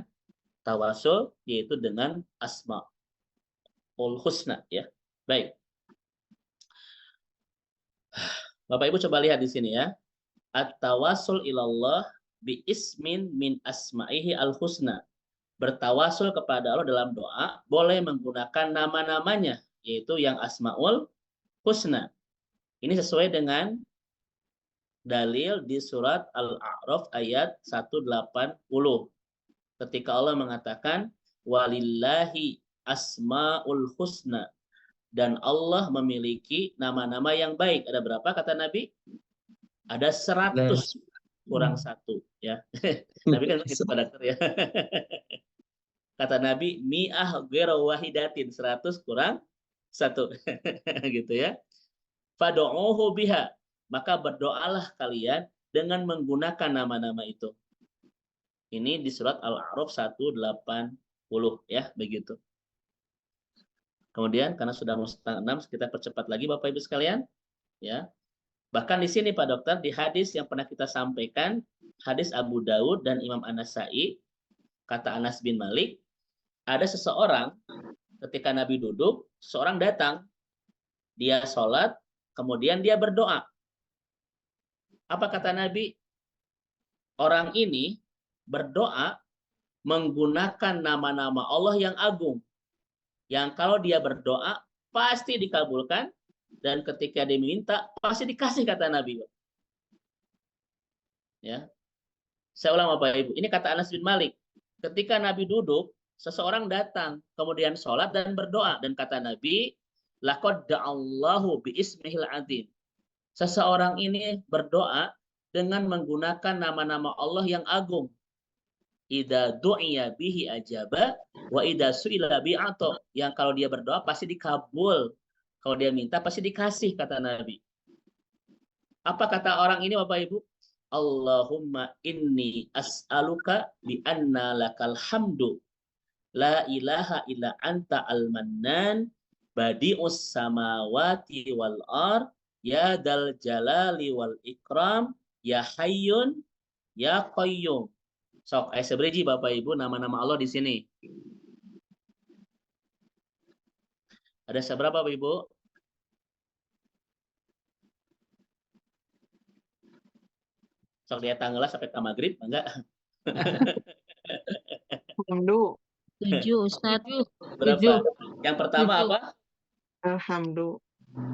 tawasul yaitu dengan asmaul husna, ya. Baik. Bapak Ibu coba lihat di sini ya. At-tawasul ilallah bi ismin min asma'ihi al-husna. Bertawasul kepada Allah dalam doa boleh menggunakan nama-namanya yaitu yang asmaul husna. Ini sesuai dengan dalil di surat Al-A'raf ayat 180. Ketika Allah mengatakan walillahi asmaul husna, dan Allah memiliki nama-nama yang baik. Ada berapa kata Nabi? Ada 100 kurang 1 ya. Nabi kan begitu Pak Dokter ya. Kata Nabi mi'ah ghairu wahidatin, 100 kurang 1 gitu ya. Fad'uhu biha, maka berdoalah kalian dengan menggunakan nama-nama itu. Ini di surat Al-A'raf 180 ya, begitu. Kemudian karena sudah mau setengah 6, kita percepat lagi Bapak Ibu sekalian, ya. Bahkan di sini Pak Dokter, di hadis yang pernah kita sampaikan, hadis Abu Daud dan Imam An-Nasai, kata Anas bin Malik, ada seseorang ketika Nabi duduk, seorang datang, dia sholat, kemudian dia berdoa. Apa kata Nabi? Orang ini berdoa menggunakan nama-nama Allah yang agung. Yang kalau dia berdoa pasti dikabulkan, dan ketika dia minta pasti dikasih kata Nabi. Ya. Saya ulang Bapak Ibu, ini kata Anas bin Malik. Ketika Nabi duduk, seseorang datang, kemudian sholat dan berdoa, dan kata Nabi, laqad da'allahu bi ismihil azim. Seseorang ini berdoa dengan menggunakan nama-nama Allah yang agung. Idza du'iya bihi ajaba wa idza su'ila bi'ata. Yang kalau dia berdoa pasti dikabul. Kalau dia minta pasti dikasih kata Nabi. Apa kata orang ini Bapak Ibu? Allahumma inni as'aluka bi anna lakal hamdu la ilaha illa anta al-mannan badi'us samawati wal ard ya dal jalali wal ikram ya hayyun ya qayyum. Sok, saya beri Bapak Ibu nama-nama Allah di sini. Ada seberapa Bapak Ibu? Sok lihat tanggalnya sampai ke maghrib, enggak? 7 Ustaz. Berapa? Yang pertama 7. Apa? Alhamdulillah.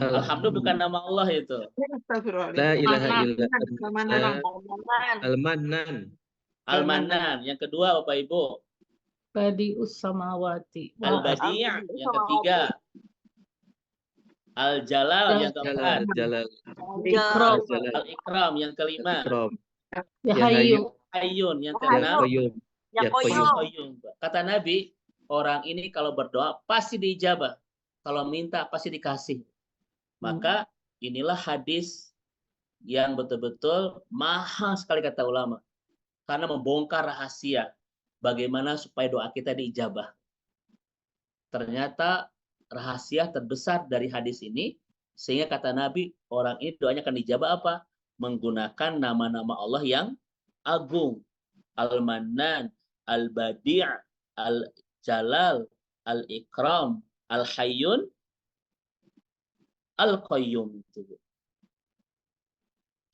Alhamdulillah bukan nama Allah itu. La ilaha illallah. Al-Mannan. Al-Mannan. Yang kedua Bapak Ibu. Badius samawati wal ard. Al-Badi' yang ketiga. Al-Jalal yang keempat. Jalal. Ikram. Jalal. Al-Ikram yang kelima. Ikram. Ya Ya Hayyu. Hayyun yang Ya keenam. Qayyum. Ya Qayyum. Al-Qayyum. Kata Nabi, orang ini kalau berdoa pasti diijabah. Kalau minta pasti dikasih. Maka inilah hadis yang betul-betul mahal sekali kata ulama. Karena membongkar rahasia bagaimana supaya doa kita diijabah. Ternyata rahasia terbesar dari hadis ini, sehingga kata Nabi, orang ini doanya akan dijabah apa? Menggunakan nama-nama Allah yang agung. Al-Mannan, Al-Badi', Al-Jalal, Al-Ikram, Al-Hayyun, Al-Qayyum.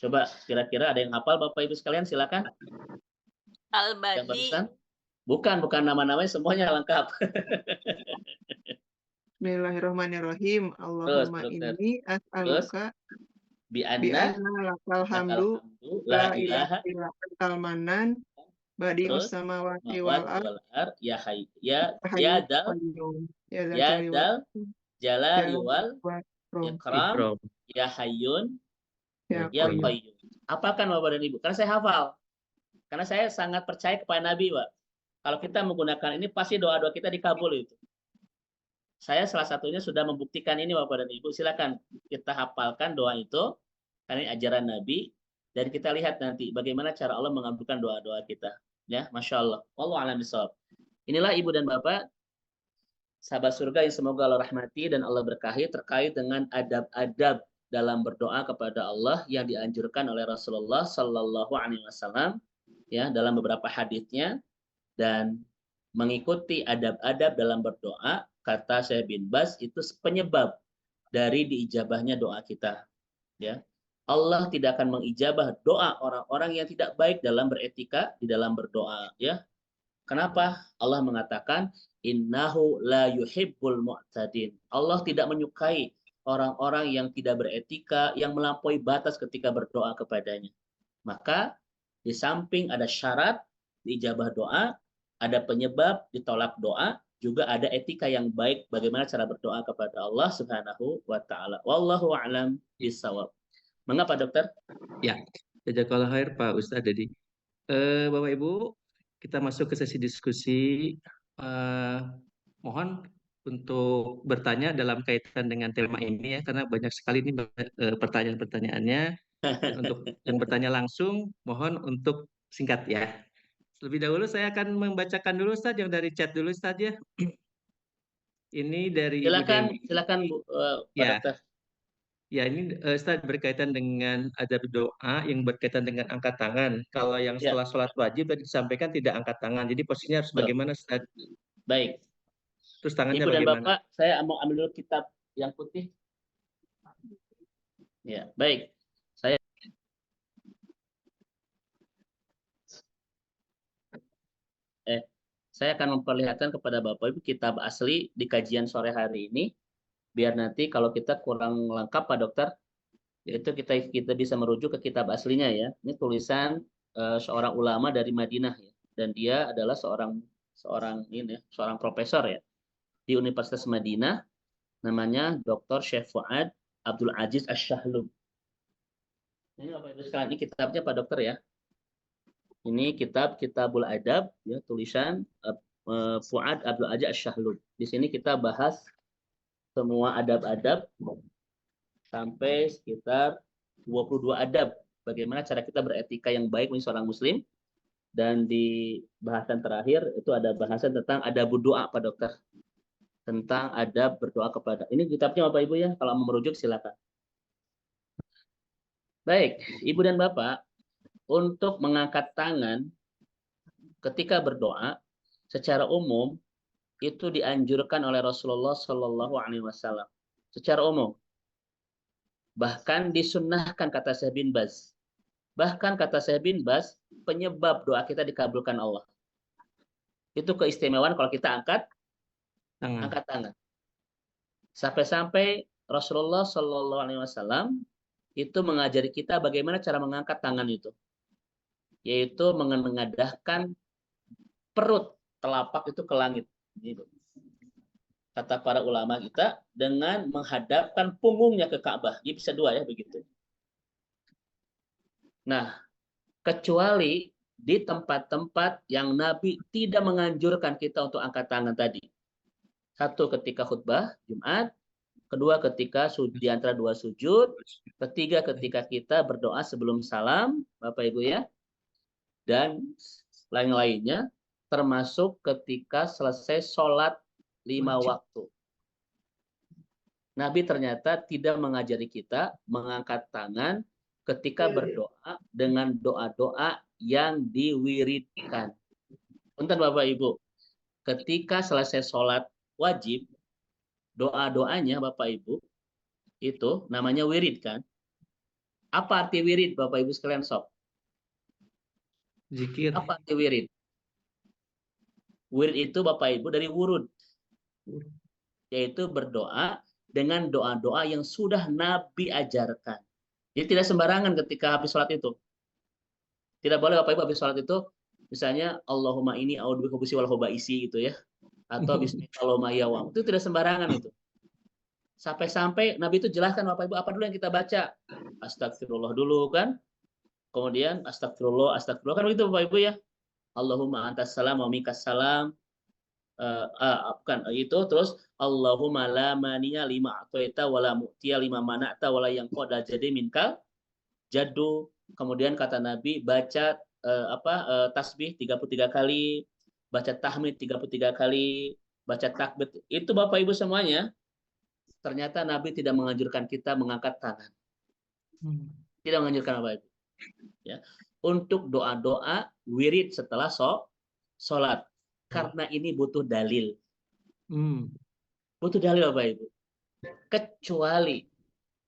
Coba kira-kira ada yang hafal Bapak Ibu sekalian, silakan. Yang Al-Badi. barusan? Bukan nama-namanya semuanya lengkap. Bismillahirrahmanirrahim. Allahumma Terus, dokter. inni as'aluka Bi'anna bi'anna lakal hamdu la la ilaha ilaha illa antal manan badi'us Terus, samawati wal ard wal ar ya hay ya hayyul dal qayyum. Ya ya dzal dal jalali wal ikram. ikram Ikram. ya hayyun Ya ya qayyum. qayyum. Apalkan Bapak dan Ibu? Karena saya hafal. Karena saya sangat percaya kepada Nabi, Pak. Kalau kita menggunakan ini pasti doa-doa kita dikabul itu. Saya salah satunya sudah membuktikan ini Bapak dan Ibu. Silakan kita hafalkan doa itu karena ini ajaran Nabi dan kita lihat nanti bagaimana cara Allah mengabulkan doa-doa kita. Ya, Masya Allah. Wallahu a'lam bishawab. Inilah Ibu dan Bapak sahabat surga yang semoga Allah rahmati dan Allah berkahi terkait dengan adab-adab dalam berdoa kepada Allah yang dianjurkan oleh Rasulullah Sallallahu Alaihi Wasallam ya dalam beberapa haditsnya, dan mengikuti adab-adab dalam berdoa kata Syekh bin Baz itu penyebab dari diijabahnya doa kita ya. Allah tidak akan mengijabah doa orang-orang yang tidak baik dalam beretika di dalam berdoa ya. Kenapa? Allah mengatakan innahu la yuhibbul mu'tadin. Allah tidak menyukai orang-orang yang tidak beretika, yang melampaui batas ketika berdoa kepadanya. Maka di samping ada syarat diijabah doa, ada penyebab ditolak doa, juga ada etika yang baik bagaimana cara berdoa kepada Allah Subhanahu wa taala. Wallahu a'lam bishawab. Mengapa, Dokter? Ya, jazakallahu khair Pak Ustadz. Jadi, Bapak Ibu, kita masuk ke sesi diskusi. Mohon untuk bertanya dalam kaitan dengan tema ini ya, karena banyak sekali ini pertanyaan-pertanyaannya. Untuk yang bertanya langsung, mohon untuk singkat ya. Lebih dahulu saya akan membacakan dulu Ustadz yang dari chat dulu Ustadz ya. Ini dari Ibu Dewi. Silakan Bu, Pak Ya. Dokter. Ya, ini Ustadz berkaitan dengan adab doa yang berkaitan dengan angkat tangan. Kalau yang setelah sholat wajib tadi disampaikan tidak angkat tangan. Jadi posisinya harus bagaimana Ustadz? Baik. Terus tangannya Ibu dan bagaimana? Bapak, saya mau ambil dulu kitab yang putih. Ya, baik. Saya akan memperlihatkan kepada Bapak Ibu kitab asli di kajian sore hari ini, biar nanti kalau kita kurang lengkap Pak Dokter, itu kita bisa merujuk ke kitab aslinya ya. Ini tulisan seorang ulama dari Madinah ya, dan dia adalah seorang profesor ya di Universitas Madinah, namanya Dr. Syekh Fuad Abdul Aziz Asy-Syahlub. Ini Bapak Ibu sekalian, ini kitabnya Pak Dokter ya. Ini Kitabul Adab ya, tulisan Fuad Abdul Aziz Asy-Syahlub. Di sini kita bahas semua adab-adab sampai sekitar 22 adab. Bagaimana cara kita beretika yang baik menjadi seorang muslim. Dan di bahasan terakhir itu ada bahasan tentang adab doa Pak Dokter. Tentang adab berdoa kepada. Ini kitabnya Bapak Ibu ya, kalau mau merujuk silakan. Baik, Ibu dan Bapak, untuk mengangkat tangan ketika berdoa secara umum itu dianjurkan oleh Rasulullah Shallallahu Alaihi Wasallam secara umum. Bahkan disunnahkan kata Syekh bin Baz. Bahkan kata Syekh bin Baz, penyebab doa kita dikabulkan Allah. Itu keistimewaan kalau kita angkat tangan. Sampai-sampai Rasulullah Shallallahu Alaihi Wasallam itu mengajari kita bagaimana cara mengangkat tangan itu. Yaitu mengadahkan perut telapak itu ke langit. Gitu. Kata para ulama kita, dengan menghadapkan punggungnya ke Ka'bah. Jadi bisa dua ya begitu. Nah, kecuali di tempat-tempat yang Nabi tidak menganjurkan kita untuk angkat tangan tadi. Satu, ketika khutbah Jumat. Kedua, ketika di antara dua sujud. Ketiga, ketika kita berdoa sebelum salam, Bapak Ibu ya. Dan lain-lainnya, termasuk ketika selesai sholat 5 waktu. Nabi ternyata tidak mengajari kita mengangkat tangan ketika berdoa dengan doa-doa yang diwiridkan. Punten Bapak Ibu, ketika selesai sholat wajib, doa-doanya Bapak Ibu, itu namanya wirid kan? Apa arti wirid Bapak Ibu sekalian sok? Zikir. Apa arti wirid? Wirid itu Bapak Ibu dari wurud, yaitu berdoa dengan doa-doa yang sudah Nabi ajarkan. Jadi tidak sembarangan ketika habis sholat itu. Tidak boleh Bapak Ibu habis sholat itu, misalnya Allahumma ini a'udzubika khubusi wal khubaisi gitu ya. Atau bismillahirrahmanirrahim. Itu tidak sembarangan itu. Sampai-sampai Nabi itu jelaskan Bapak Ibu apa dulu yang kita baca. Astagfirullah dulu kan. Kemudian astagfirullah kan begitu Bapak Ibu ya. Allahumma antas salam wa minkas salam. Bukan itu, terus Allahumma la mani'a lima a'taita wa la mu'tiya lima mana'ta wa la yanqada jadi minkal jaddu. Kemudian kata Nabi baca tasbih 33 kali, baca tahmid 33 kali, baca takbir. Itu Bapak Ibu semuanya. Ternyata Nabi tidak menganjurkan kita mengangkat tangan. Tidak menganjurkan Bapak Ibu. Ya. Untuk doa-doa wirid setelah sholat. Karena ini butuh dalil. Butuh dalil Bapak Ibu. Kecuali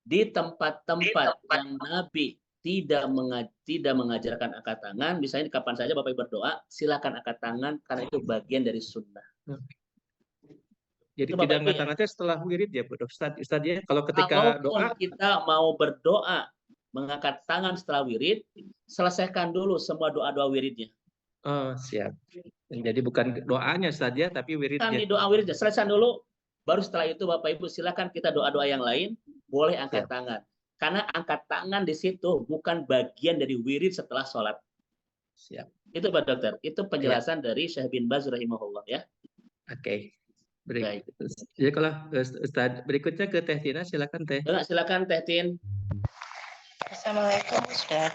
di tempat-tempat yang Nabi tidak mengajarkan angkat tangan, misalnya kapan saja Bapak Ibu berdoa, silakan angkat tangan karena itu bagian dari sunnah. Jadi tidak angkat tangannya setelah wirid ya, Ustaz ya. Kalau ketika doa kita mau berdoa mengangkat tangan setelah wirid, selesaikan dulu semua doa-doa wiridnya. Oh, siap. Jadi bukan doanya saja, tapi wiridnya. Kan di doa wiridnya, selesaikan dulu. Baru setelah itu Bapak Ibu silakan kita doa-doa yang lain, boleh angkat tangan. Karena angkat tangan di situ bukan bagian dari wirid setelah sholat. Siap. Itu Pak Dokter. Itu penjelasan dari Syekh bin Baz rahimahullah ya. Oke. Baik. Jadi kalau Ustaz berikutnya ke Teh Tina, silakan Teh. Silakan Teh Tin. Assalamualaikum Ustaz.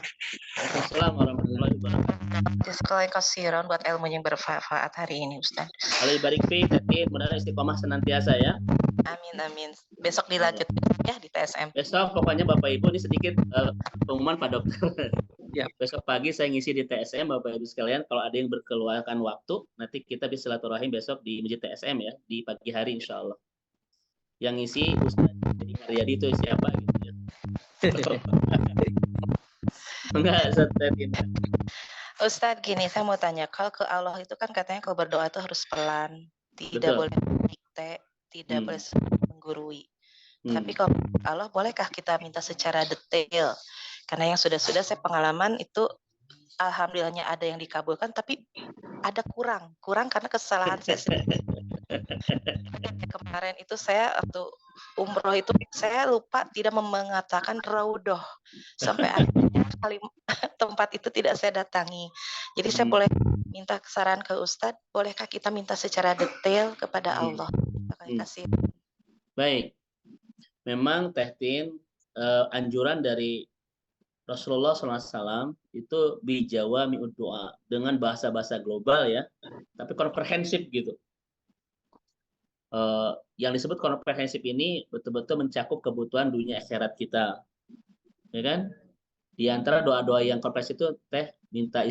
Waalaikumsalam warahmatullahi wabarakatuh. Jazakallahu khairan buat ilmu yang bermanfaat hari ini Ustaz. Alaihi barik fi Teh Tin, mudah-mudahan istiqomah senantiasa ya. Amin. Besok dilanjut ya di TSM. Besok pokoknya Bapak Ibu ini sedikit pengumuman Pak Dokter. Ya. Besok pagi saya ngisi di TSM Bapak Ibu sekalian. Kalau ada yang berkeluarkan waktu, nanti kita bisa silaturahim besok di Masjid TSM ya, di pagi hari insya Allah. Yang ngisi Ustaz Jadi Haryadi itu siapa gitu ya. Enggak, Ustaz gini, saya mau tanya, kalau ke Allah itu kan katanya kalau berdoa itu harus pelan, tidak boleh dikte, tidak boleh menggurui. Tapi kalau Allah bolehkah kita minta secara detail? Karena yang sudah-sudah saya pengalaman itu alhamdulillahnya ada yang dikabulkan, tapi ada kurang karena kesalahan saya sendiri. Kemarin itu saya waktu umroh itu saya lupa tidak mengatakan raudhoh sampai akhirnya tempat itu tidak saya datangi. Jadi saya boleh minta saran ke Ustadz, bolehkah kita minta secara detail kepada Allah? Kasih. Baik, memang Teh Tin anjuran dari Rasulullah SAW itu bijawa mi'ud doa dengan bahasa-bahasa global ya, tapi komprehensif gitu. Yang disebut komprehensif ini betul-betul mencakup kebutuhan dunia akhirat kita, ya kan? Di antara doa-doa yang komprehensif itu Teh minta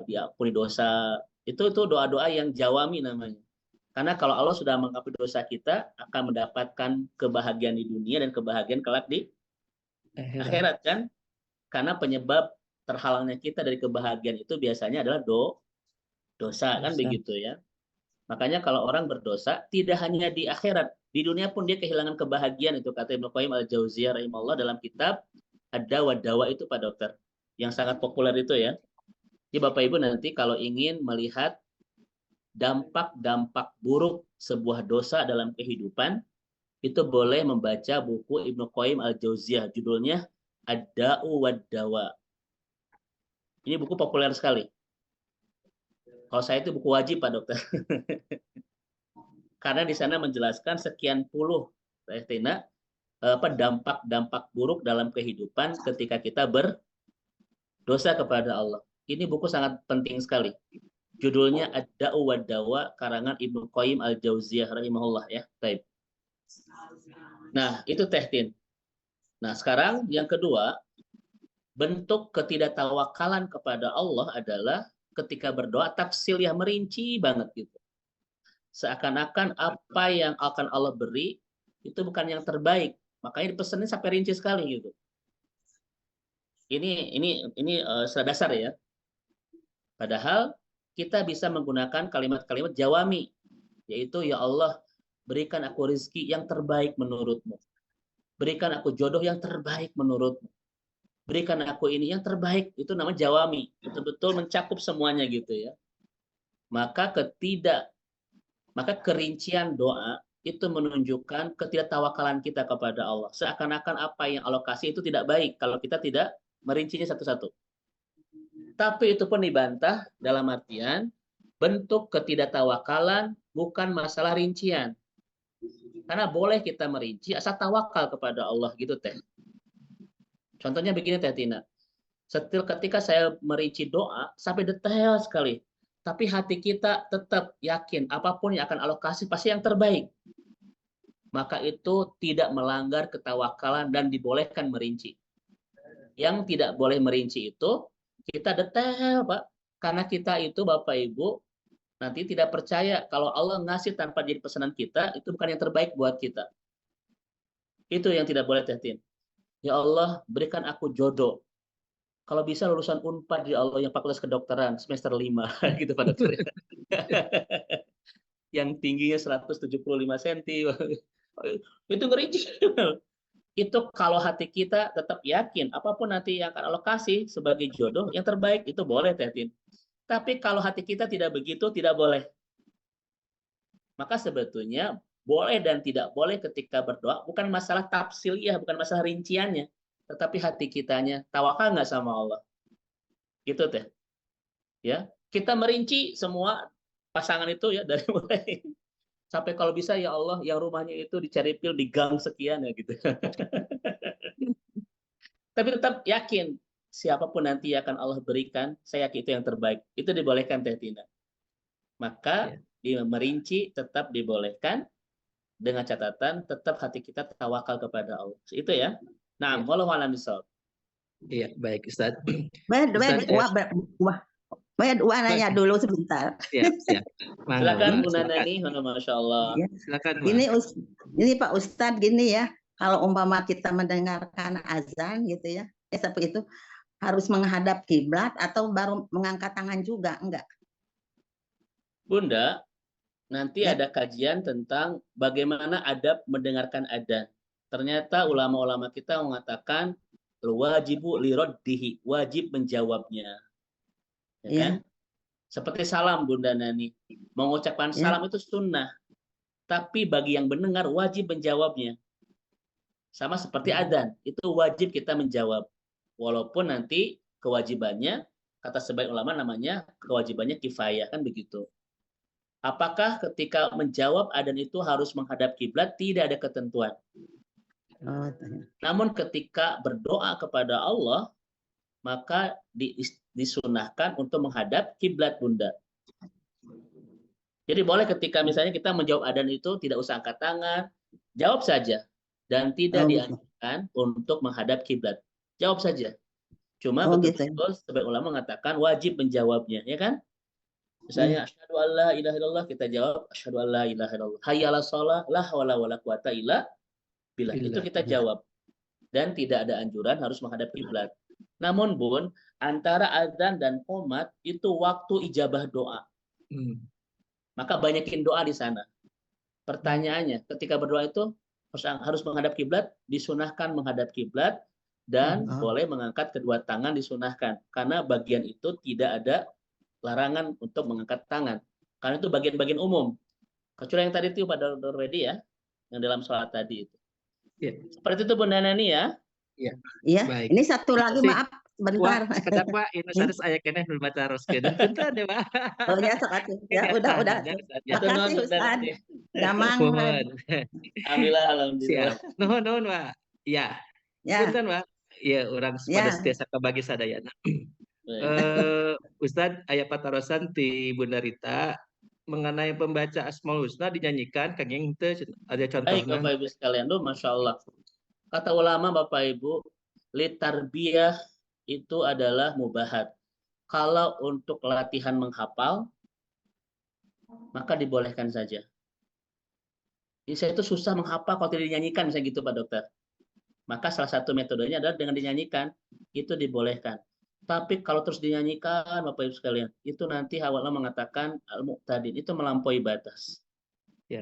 diampuni dosa, itu doa-doa yang jawami namanya. Karena kalau Allah sudah mengampuni dosa kita, akan mendapatkan kebahagiaan di dunia dan kebahagiaan kelak di akhirat kan? Karena penyebab terhalangnya kita dari kebahagiaan itu biasanya adalah dosa kan begitu ya. Makanya kalau orang berdosa tidak hanya di akhirat, di dunia pun dia kehilangan kebahagiaan, itu kata Ibnu Qayyim al-Jauziyah rahimahullah dalam kitab Ad-Dawa Dawa itu Pak Dokter, yang sangat populer itu ya. Jadi Bapak Ibu nanti kalau ingin melihat dampak-dampak buruk sebuah dosa dalam kehidupan, itu boleh membaca buku Ibnu Qayyim Al-Jauziyah, judulnya Ad-Da'u wad-Dawa. Ini buku populer sekali. Kalau saya itu buku wajib, Pak Dokter. Karena di sana menjelaskan sekian puluh dampak-dampak buruk dalam kehidupan ketika kita berdosa kepada Allah. Ini buku sangat penting sekali. Judulnya Ad-Da'u wad-Dawa, karangan Ibnu Qayyim Al-Jauziyah rahimahullah ya. Baik. Nah, itu tehtin. Nah, sekarang yang kedua, bentuk ketidaktawakalan kepada Allah adalah ketika berdoa tafsil yang merinci banget gitu. Seakan-akan apa yang akan Allah beri itu bukan yang terbaik. Makanya dipesannya sampai rinci sekali gitu. Ini dasar ya. Padahal kita bisa menggunakan kalimat-kalimat jawami, yaitu ya Allah, berikan aku rezeki yang terbaik menurutmu. Berikan aku jodoh yang terbaik menurutmu. Berikan aku ini yang terbaik. Itu namanya jawami. Betul-betul mencakup semuanya gitu ya. Maka kerincian doa itu menunjukkan ketidaktawakalan kita kepada Allah. Seakan-akan apa yang Allah kasih itu tidak baik kalau kita tidak merincinya satu-satu. Tapi itu pun dibantah dalam artian bentuk ketidaktawakalan bukan masalah rincian. Karena boleh kita merinci asal tawakal kepada Allah gitu teh. Contohnya begini Teh Tina. Ketika saya merinci doa sampai detail sekali, tapi hati kita tetap yakin apapun yang akan Allah kasih pasti yang terbaik. Maka itu tidak melanggar ketawakalan dan dibolehkan merinci. Yang tidak boleh merinci itu kita detail, Pak. Karena kita itu Bapak Ibu nanti tidak percaya kalau Allah ngasih tanpa jadi pesanan kita, itu bukan yang terbaik buat kita. Itu yang tidak boleh Tehtin. Ya Allah, berikan aku jodoh. Kalau bisa lulusan Unpad ya Allah yang fakultas kedokteran semester 5 gitu Pak Dokter. Yang tingginya 175 cm. Itu ngerinci. Itu kalau hati kita tetap yakin apapun nanti yang akan Allah kasih sebagai jodoh yang terbaik itu boleh Tehtin. Tapi kalau hati kita tidak begitu, tidak boleh. Maka sebetulnya boleh dan tidak boleh ketika berdoa bukan masalah tafsiliyah, bukan masalah rinciannya, tetapi hati kitanya tawakal nggak sama Allah. Gitu teh. Ya, kita merinci semua pasangan itu ya dari mulai sampai kalau bisa ya Allah yang rumahnya itu dicari pil di gang sekian ya gitu. Tapi tetap yakin siapapun nanti akan Allah berikan, saya yakin itu yang terbaik. Itu dibolehkan Teh Tina. Maka merinci tetap dibolehkan dengan catatan tetap hati kita tawakal kepada Allah. Itu ya. Nah, wallahu a'lam bishawab. Iya, baik Ustaz. Wah, nanya dulu sebentar. Siap. Silakan Bu Nandani, Masya Allah. Ya. Silakan. Ini Pak Ustadz gini ya, kalau umpama kita mendengarkan azan gitu ya, seperti itu harus menghadap kiblat atau baru mengangkat tangan juga enggak? Bunda, nanti ada kajian tentang bagaimana adab mendengarkan adzan. Ternyata ulama-ulama kita mengatakan wajibu liraddihi, wajib menjawabnya. Ya kan? Seperti salam Bunda Nani. Mengucapkan salam itu sunnah. Tapi bagi yang mendengar wajib menjawabnya. Sama seperti adzan, itu wajib kita menjawab. Walaupun nanti kewajibannya, kata sebagian ulama namanya kewajibannya kifayah, kan begitu. Apakah ketika menjawab adzan itu harus menghadap kiblat? Tidak ada ketentuan. Namun ketika berdoa kepada Allah, maka disunahkan untuk menghadap kiblat Bunda. Jadi boleh ketika misalnya kita menjawab adzan itu tidak usah angkat tangan, jawab saja. Dan tidak dianjurkan untuk menghadap kiblat. Jawab saja. Cuma betul-betul sebagian ulama mengatakan wajib menjawabnya, ya kan? Misalnya asyhadu alla ilaha illallah, kita jawab asyhadu alla ilaha illallah. Hayya 'alas shalah, la haula wala quwata illa billah. Itu kita jawab. Dan tidak ada anjuran harus menghadap kiblat. Namun Bun, antara azan dan qomat itu waktu ijabah doa. Maka banyakin doa di sana. Pertanyaannya, ketika berdoa itu harus menghadap kiblat, disunahkan menghadap kiblat dan boleh mengangkat kedua tangan disunahkan. Karena bagian itu tidak ada larangan untuk mengangkat tangan. Karena itu bagian-bagian umum. Kecuali yang tadi itu Pak Dr. Wedi ya, yang dalam sholat tadi itu. Ya. Seperti itu Bunda Nani ya. Iya, Baik. ini satu lagi Kasih. maaf Wah, sebentar. sekedap Pak, ini harus saya kena membaca teruskan. Bentar deh, Pak. Oh ya, sekali. Ya, udah. Itu non Makasih Bunda Ustaz. Nani. Damang. Mohon. Alhamdulillah. Siap. Nuhun, Pak. Ya. Ya, Punten, Pak. Ya, orang pada ya. setiasa kabagi sadayana. Ustadz, ayat patarosan di Bunda Rita mengenai pembaca Asmaul Husna dinyanyikan, kageng teu ada Baik contohnya. Bapak Ibu sekalian, Masya Allah. Kata ulama Bapak Ibu, litarbiyah itu adalah mubahat. Kalau untuk latihan menghafal, maka dibolehkan saja. Jadi saya itu susah menghafal kalau tidak dinyanyikan, misalnya gitu Pak Dokter. Maka salah satu metodenya adalah dengan dinyanyikan, itu dibolehkan. Tapi kalau terus dinyanyikan, Bapak Ibu sekalian, itu nanti Allah mengatakan al-muqtadin, itu melampaui batas. Ya.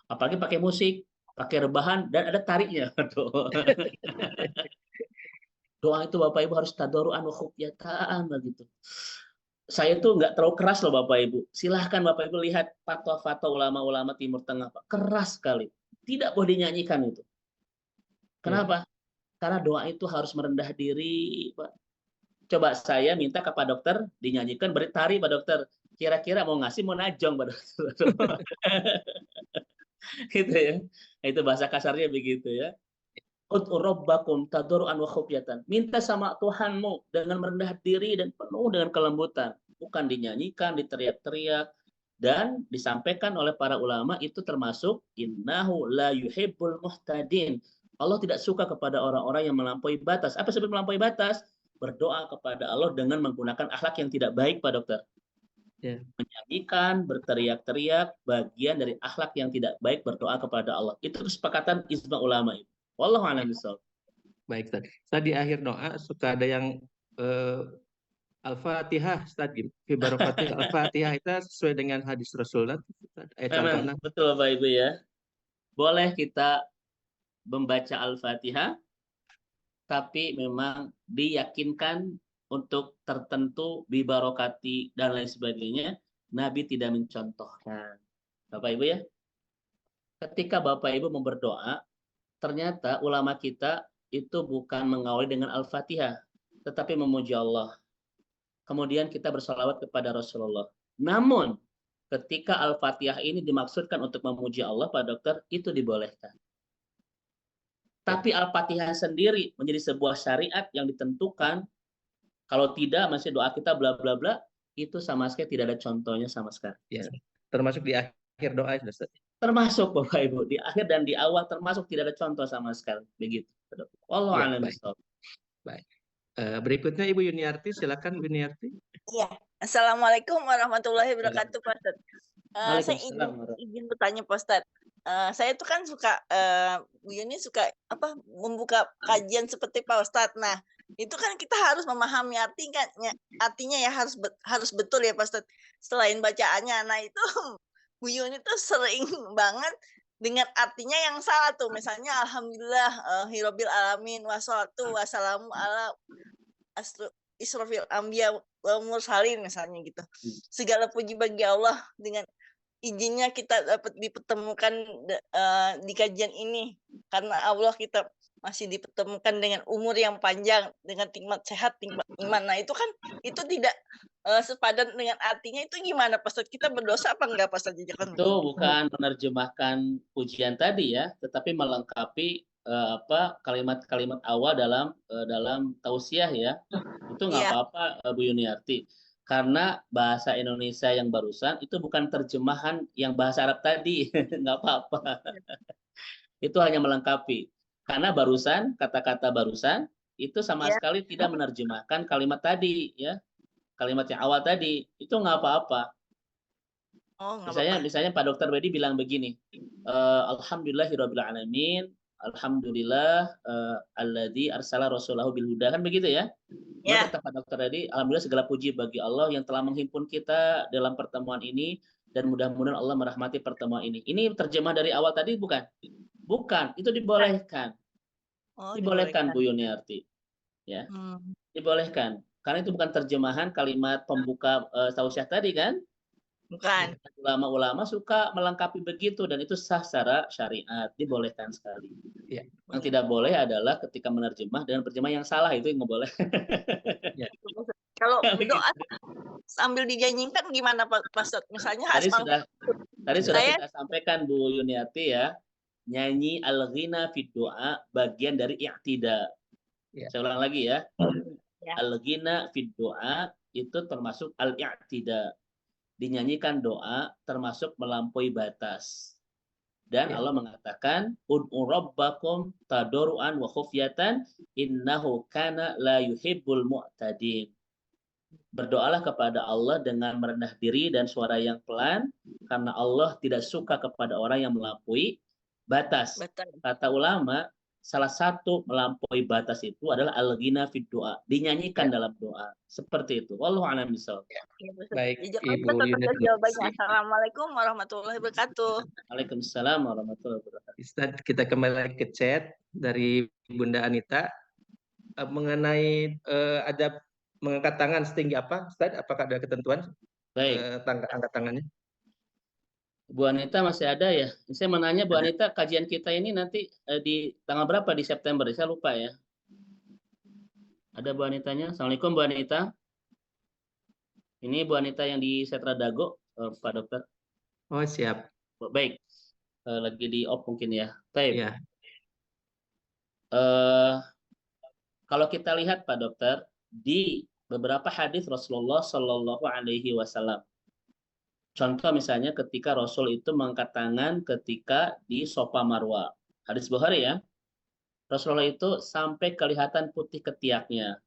Apalagi pakai musik, pakai rebahan, dan ada tariknya. Doa itu Bapak Ibu harus tadarruan wa khufyatan begitu. Saya tuh nggak terlalu keras loh Bapak Ibu. Silahkan Bapak Ibu lihat fatwa-fatwa ulama-ulama Timur Tengah, Pak. Keras sekali. Tidak boleh dinyanyikan itu. Kenapa? Karena doa itu harus merendah diri, Pak. Coba saya minta ke Pak Dokter dinyanyikan bertari Pak Dokter. Kira-kira mau ngasih mau najong Pak Dokter. Gitu ya. Itu bahasa kasarnya begitu ya. Ud'u rabbakum tadarruan wa khufyatan. Minta sama Tuhanmu dengan merendah diri dan penuh dengan kelembutan. Bukan dinyanyikan, diteriak-teriak. Dan disampaikan oleh para ulama itu termasuk innahu la yuhibbul muhtadin. Allah tidak suka kepada orang-orang yang melampaui batas. Apa sebab melampaui batas? Berdoa kepada Allah dengan menggunakan akhlak yang tidak baik, Pak Dokter. Ya. Menyanyikan, berteriak-teriak, bagian dari akhlak yang tidak baik berdoa kepada Allah. Itu kesepakatan ijma ulama itu. Wallahu a'lam bishawab. Baik, Ustaz. Tadi akhir doa suka ada yang Al-Fatihah, Ustaz. Fi barakatil Al-Fatihah itu sesuai dengan hadis Rasulullah. Contohnya. Betul Bapak Ibu ya. Boleh kita membaca Al-Fatihah, tapi memang diyakinkan untuk tertentu bibarokati dan lain sebagainya, Nabi tidak mencontohkan. Bapak Ibu ya, ketika Bapak Ibu mau berdoa, ternyata ulama kita itu bukan mengawali dengan Al-Fatihah, tetapi memuji Allah. Kemudian kita bersalawat kepada Rasulullah. Namun, ketika Al-Fatihah ini dimaksudkan untuk memuji Allah, Pak Dokter, itu dibolehkan. Tapi Al-Fatihah sendiri menjadi sebuah syariat yang ditentukan. Kalau tidak, masih doa kita bla bla bla, itu sama sekali tidak ada contohnya sama sekali. Ya, termasuk di akhir doa, Ustaz. Termasuk Bapak Ibu di akhir dan di awal termasuk tidak ada contoh sama sekali. Begitu. Wallahu a'lam bishawab. Baik. Berikutnya Ibu Yuniarti, silakan Bu Yuniarti. Iya. Assalamualaikum warahmatullahi wabarakatuh, Pak Ustaz. Saya izin bertanya Pak Ustaz. Saya tuh kan suka Bu Yuni suka membuka kajian seperti Pak Ustadz. Nah, itu kan kita harus memahami artinya ya harus betul ya Pak Ustadz. Selain bacaannya, nah itu Bu Yuni tuh sering banget dengan artinya yang salah tuh. Misalnya alhamdulillah hirobil alamin wassalatu wassalamu ala israfil anbiya wal mursalin misalnya gitu. Segala puji bagi Allah, dengan izinnya kita dapat dipertemukan di kajian ini, karena Allah kita masih dipertemukan dengan umur yang panjang, dengan nikmat sehat, nikmat iman. Nah itu kan itu tidak sepadan dengan artinya. Itu gimana Pak Ustadz? Kita berdosa apa enggak Pak Ustadz? Itu bukan menerjemahkan pujian tadi ya, tetapi melengkapi kalimat-kalimat awal dalam tausiah ya. Itu nggak apa-apa Bu Yuniarti. Karena bahasa Indonesia yang barusan itu bukan terjemahan yang bahasa Arab tadi, nggak apa-apa. Itu hanya melengkapi. Karena barusan, kata-kata barusan itu sama sekali tidak menerjemahkan kalimat tadi, ya, kalimat yang awal tadi. Itu nggak apa-apa. Misalnya Pak Dokter Wedi bilang begini, Alhamdulillahirabbil alamin, alhamdulillah alladzi arsala rasulahu bil huda, kan begitu ya? Kata Pak Dokter tadi, alhamdulillah segala puji bagi Allah yang telah menghimpun kita dalam pertemuan ini, dan mudah-mudahan Allah merahmati pertemuan ini. Ini terjemah dari awal tadi bukan? Bukan, itu dibolehkan. Dibolehkan Bu Yuniarti. Ya. Dibolehkan. Karena itu bukan terjemahan kalimat pembuka tausiah tadi kan? Bukan. Ulama-ulama suka melengkapi begitu dan itu sah secara syariat, dibolehkan sekali. Ya. Yang tidak boleh adalah ketika menerjemah dengan terjemah yang salah, itu yang nggak boleh. Ya. Kalau doa sambil dinyanyikan gimana Pak Ustaz? Misalnya Tadi sudah saya kita sampaikan Bu Yuniati ya, nyanyi al-ghina fid doa bagian dari i'tida. Ya. Saya ulang lagi ya. Ya. Al-ghina fid doa itu termasuk al-i'tida. Dinyanyikan doa termasuk melampaui batas. Dan Ya. Allah mengatakan, ud'u rabbakum tadarruan wa khufyatan innahu kana la yuhibbul mu'tadin. Berdoalah kepada Allah dengan merendah diri dan suara yang pelan, karena Allah tidak suka kepada orang yang melampaui batas. Betul. Kata ulama, salah satu melampaui batas itu adalah al-ghina fid doa, dinyanyikan dalam doa. Seperti itu. Wallahu a'lam bishawab. Baik, Ibu Ibu Yuniati. jawabannya. Assalamualaikum warahmatullahi wabarakatuh. Waalaikumsalam warahmatullahi wabarakatuh. Ustaz, kita kembali lagi ke chat dari Bunda Anita mengenai ada mengangkat tangan setinggi apa, Ustaz? Apakah ada ketentuan Baik. angkat tangannya? Bu Anita masih ada ya? Saya menanya Bu Anita, kajian kita ini nanti di tanggal berapa di September? Saya lupa ya. Ada Bu Anitanya? Assalamualaikum Bu Anita. Ini Bu Anita yang di Setra Dago, Pak Dokter. Oh, siap. Baik. Lagi di off mungkin ya. Baik. Ya. Kalau kita lihat Pak Dokter, di beberapa hadis Rasulullah Shallallahu Alaihi Wasallam. Contoh misalnya ketika Rasul itu mengangkat tangan ketika di Sofa Marwa. Hadis Bukhari ya. Rasulullah itu sampai kelihatan putih ketiaknya.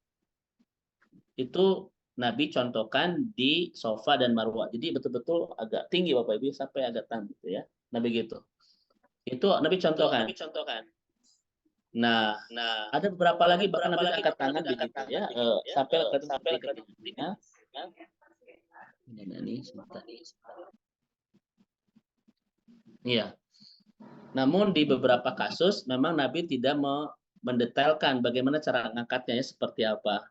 Itu Nabi contohkan di Sofa dan Marwa. Jadi betul-betul agak tinggi Bapak Ibu sampai agak tinggi gitu ya. Nabi gitu. Itu Nabi contohkan. Nah, ada beberapa lagi bahkan Nabi angkat tangan begitu ya. Sampai ketiaknya. Ini sebentar. Iya. Namun di beberapa kasus memang Nabi tidak mendetailkan bagaimana cara mengangkatnya seperti apa.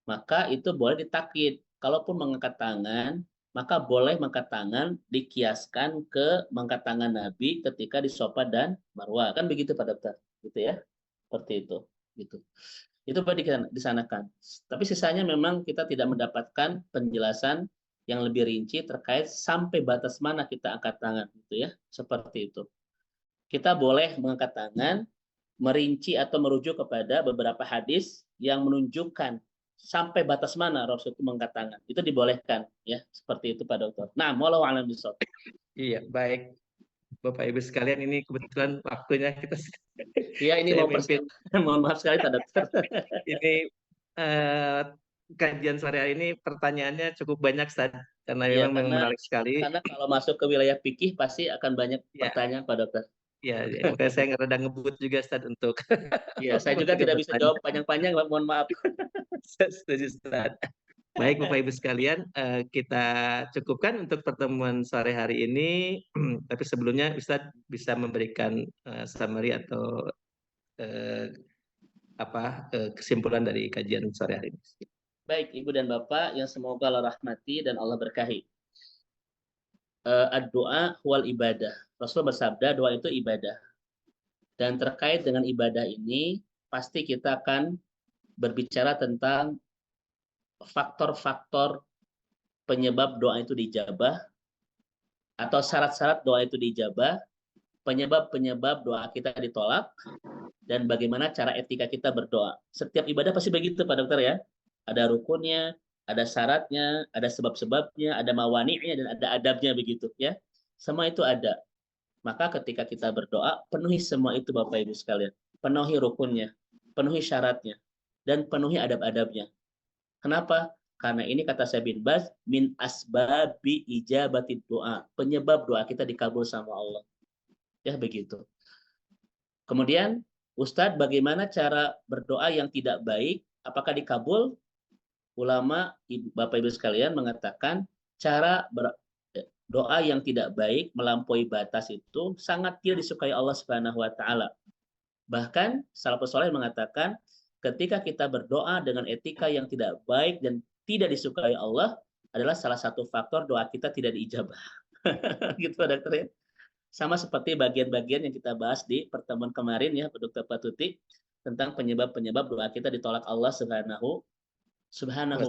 Maka itu boleh ditakkid. Kalaupun mengangkat tangan, maka boleh mengangkat tangan dikiaskan ke mengangkat tangan Nabi ketika di Sofa dan Marwa. Kan begitu Pak Dokter, gitu ya. Seperti itu, gitu. Itu boleh disanakan. Tapi sisanya memang kita tidak mendapatkan penjelasan yang lebih rinci terkait sampai batas mana kita angkat tangan, gitu ya, seperti itu. Kita boleh mengangkat tangan, merinci atau merujuk kepada beberapa hadis yang menunjukkan sampai batas mana Rasul itu mengangkat tangan. Itu dibolehkan, ya, seperti itu Pak Dokter. Nah, wallahu a'lam bishawab. Iya, baik. Bapak Ibu sekalian, ini kebetulan waktunya kita. Iya, ini mohon maaf sekali Pak Dokter. Ini kajian sore hari ini pertanyaannya cukup banyak, Ustaz, karena Ya, memang menarik sekali. Karena kalau masuk ke wilayah fikih pasti akan banyak pertanyaan Pak Dokter. Ya, makanya saya rada ngebut juga, Ustaz, untuk. Iya, saya juga tidak bisa jawab panjang-panjang, mohon maaf. Setuju, Ustaz. Baik, Bapak Ibu sekalian, kita cukupkan untuk pertemuan sore hari ini. Tapi sebelumnya Ustaz bisa memberikan summary atau kesimpulan dari kajian sore hari ini. Baik, Ibu dan Bapak yang semoga Allah rahmati dan Allah berkahi. Ad-doa wal ibadah. Rasul bersabda, doa itu ibadah. Dan terkait dengan ibadah ini, pasti kita akan berbicara tentang faktor-faktor penyebab doa itu dijabah, atau syarat-syarat doa itu dijabah, penyebab-penyebab doa kita ditolak, dan bagaimana cara etika kita berdoa. Setiap ibadah pasti begitu Pak Dokter ya. Ada rukunnya, ada syaratnya, ada sebab-sebabnya, ada mawani'nya, dan ada adabnya begitu ya. Semua itu ada. Maka ketika kita berdoa, penuhi semua itu Bapak Ibu sekalian. Penuhi rukunnya, penuhi syaratnya, dan penuhi adab-adabnya. Kenapa? Karena ini kata Syekh bin Baz, min asbabi ijabatid doa. Penyebab doa kita dikabul sama Allah. Ya begitu. Kemudian, Ustadz, bagaimana cara berdoa yang tidak baik? Apakah dikabul? Ulama, Bapak Ibu sekalian mengatakan cara doa yang tidak baik melampaui batas itu sangat tidak disukai Allah Subhanahu wa taala. Bahkan salafus saleh mengatakan ketika kita berdoa dengan etika yang tidak baik dan tidak disukai Allah adalah salah satu faktor doa kita tidak diijabah. Gitu Pak Dokter ya. Sama seperti bagian-bagian yang kita bahas di pertemuan kemarin ya, Pak Dokter Patuti, tentang penyebab-penyebab doa kita ditolak Allah Subhanahu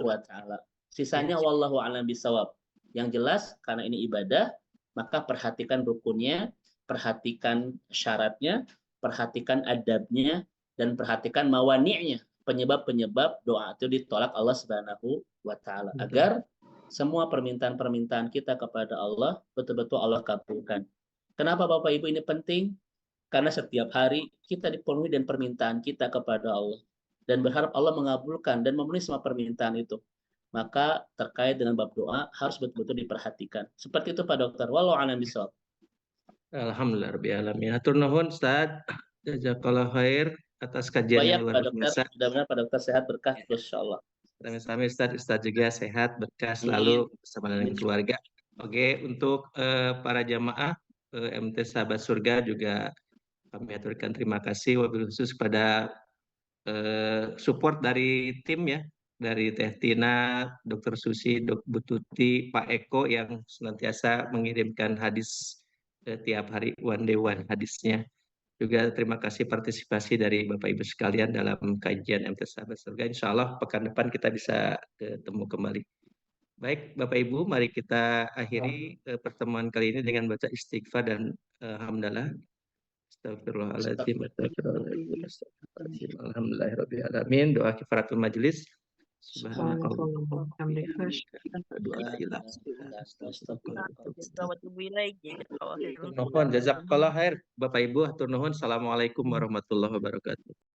wa taala. Sisanya wallahu a'lam bisawab. Yang jelas karena ini ibadah, maka perhatikan rukunnya, perhatikan syaratnya, perhatikan adabnya, dan perhatikan mawani'nya, penyebab-penyebab doa itu ditolak Allah Subhanahu wa taala, agar semua permintaan-permintaan kita kepada Allah betul-betul Allah kabulkan. Kenapa Bapak Ibu ini penting? Karena setiap hari kita dipenuhi dengan permintaan kita kepada Allah dan berharap Allah mengabulkan dan memenuhi semua permintaan itu. Maka terkait dengan bab doa harus betul-betul diperhatikan. Seperti itu Pak Dokter. Wallahu a'lam bishawab. Alhamdulillah rabbil alamin. Hatur nuhun Ustaz. Jazakallahu khair atas kajian yang luar biasa. Mudah-mudahan Pak Dokter sehat berkah terus insyaallah. Sami-sami Ustaz juga sehat berkah selalu bersama dengan keluarga. Oke, untuk para jamaah MT Sahabat Surga juga kami aturkan terima kasih wabil khusus pada support dari tim ya, dari Teh Tina, Dr. Susi, Dr. Bututi, Pak Eko yang senantiasa mengirimkan hadis tiap hari one day one hadisnya. Juga terima kasih partisipasi dari Bapak Ibu sekalian dalam kajian MT Sahabat Surga. Insya Allah pekan depan kita bisa ketemu kembali. Baik Bapak Ibu, mari kita akhiri pertemuan kali ini dengan baca istighfar dan hamdalah. Astagfirullahaladzim, astagfirullahaladzim, alhamdulillahirabbil alamin. Doa kifaratul majelis. Jazakallah khair Bapak Ibu, hatur nuhun. Assalamualaikum warahmatullahi wabarakatuh.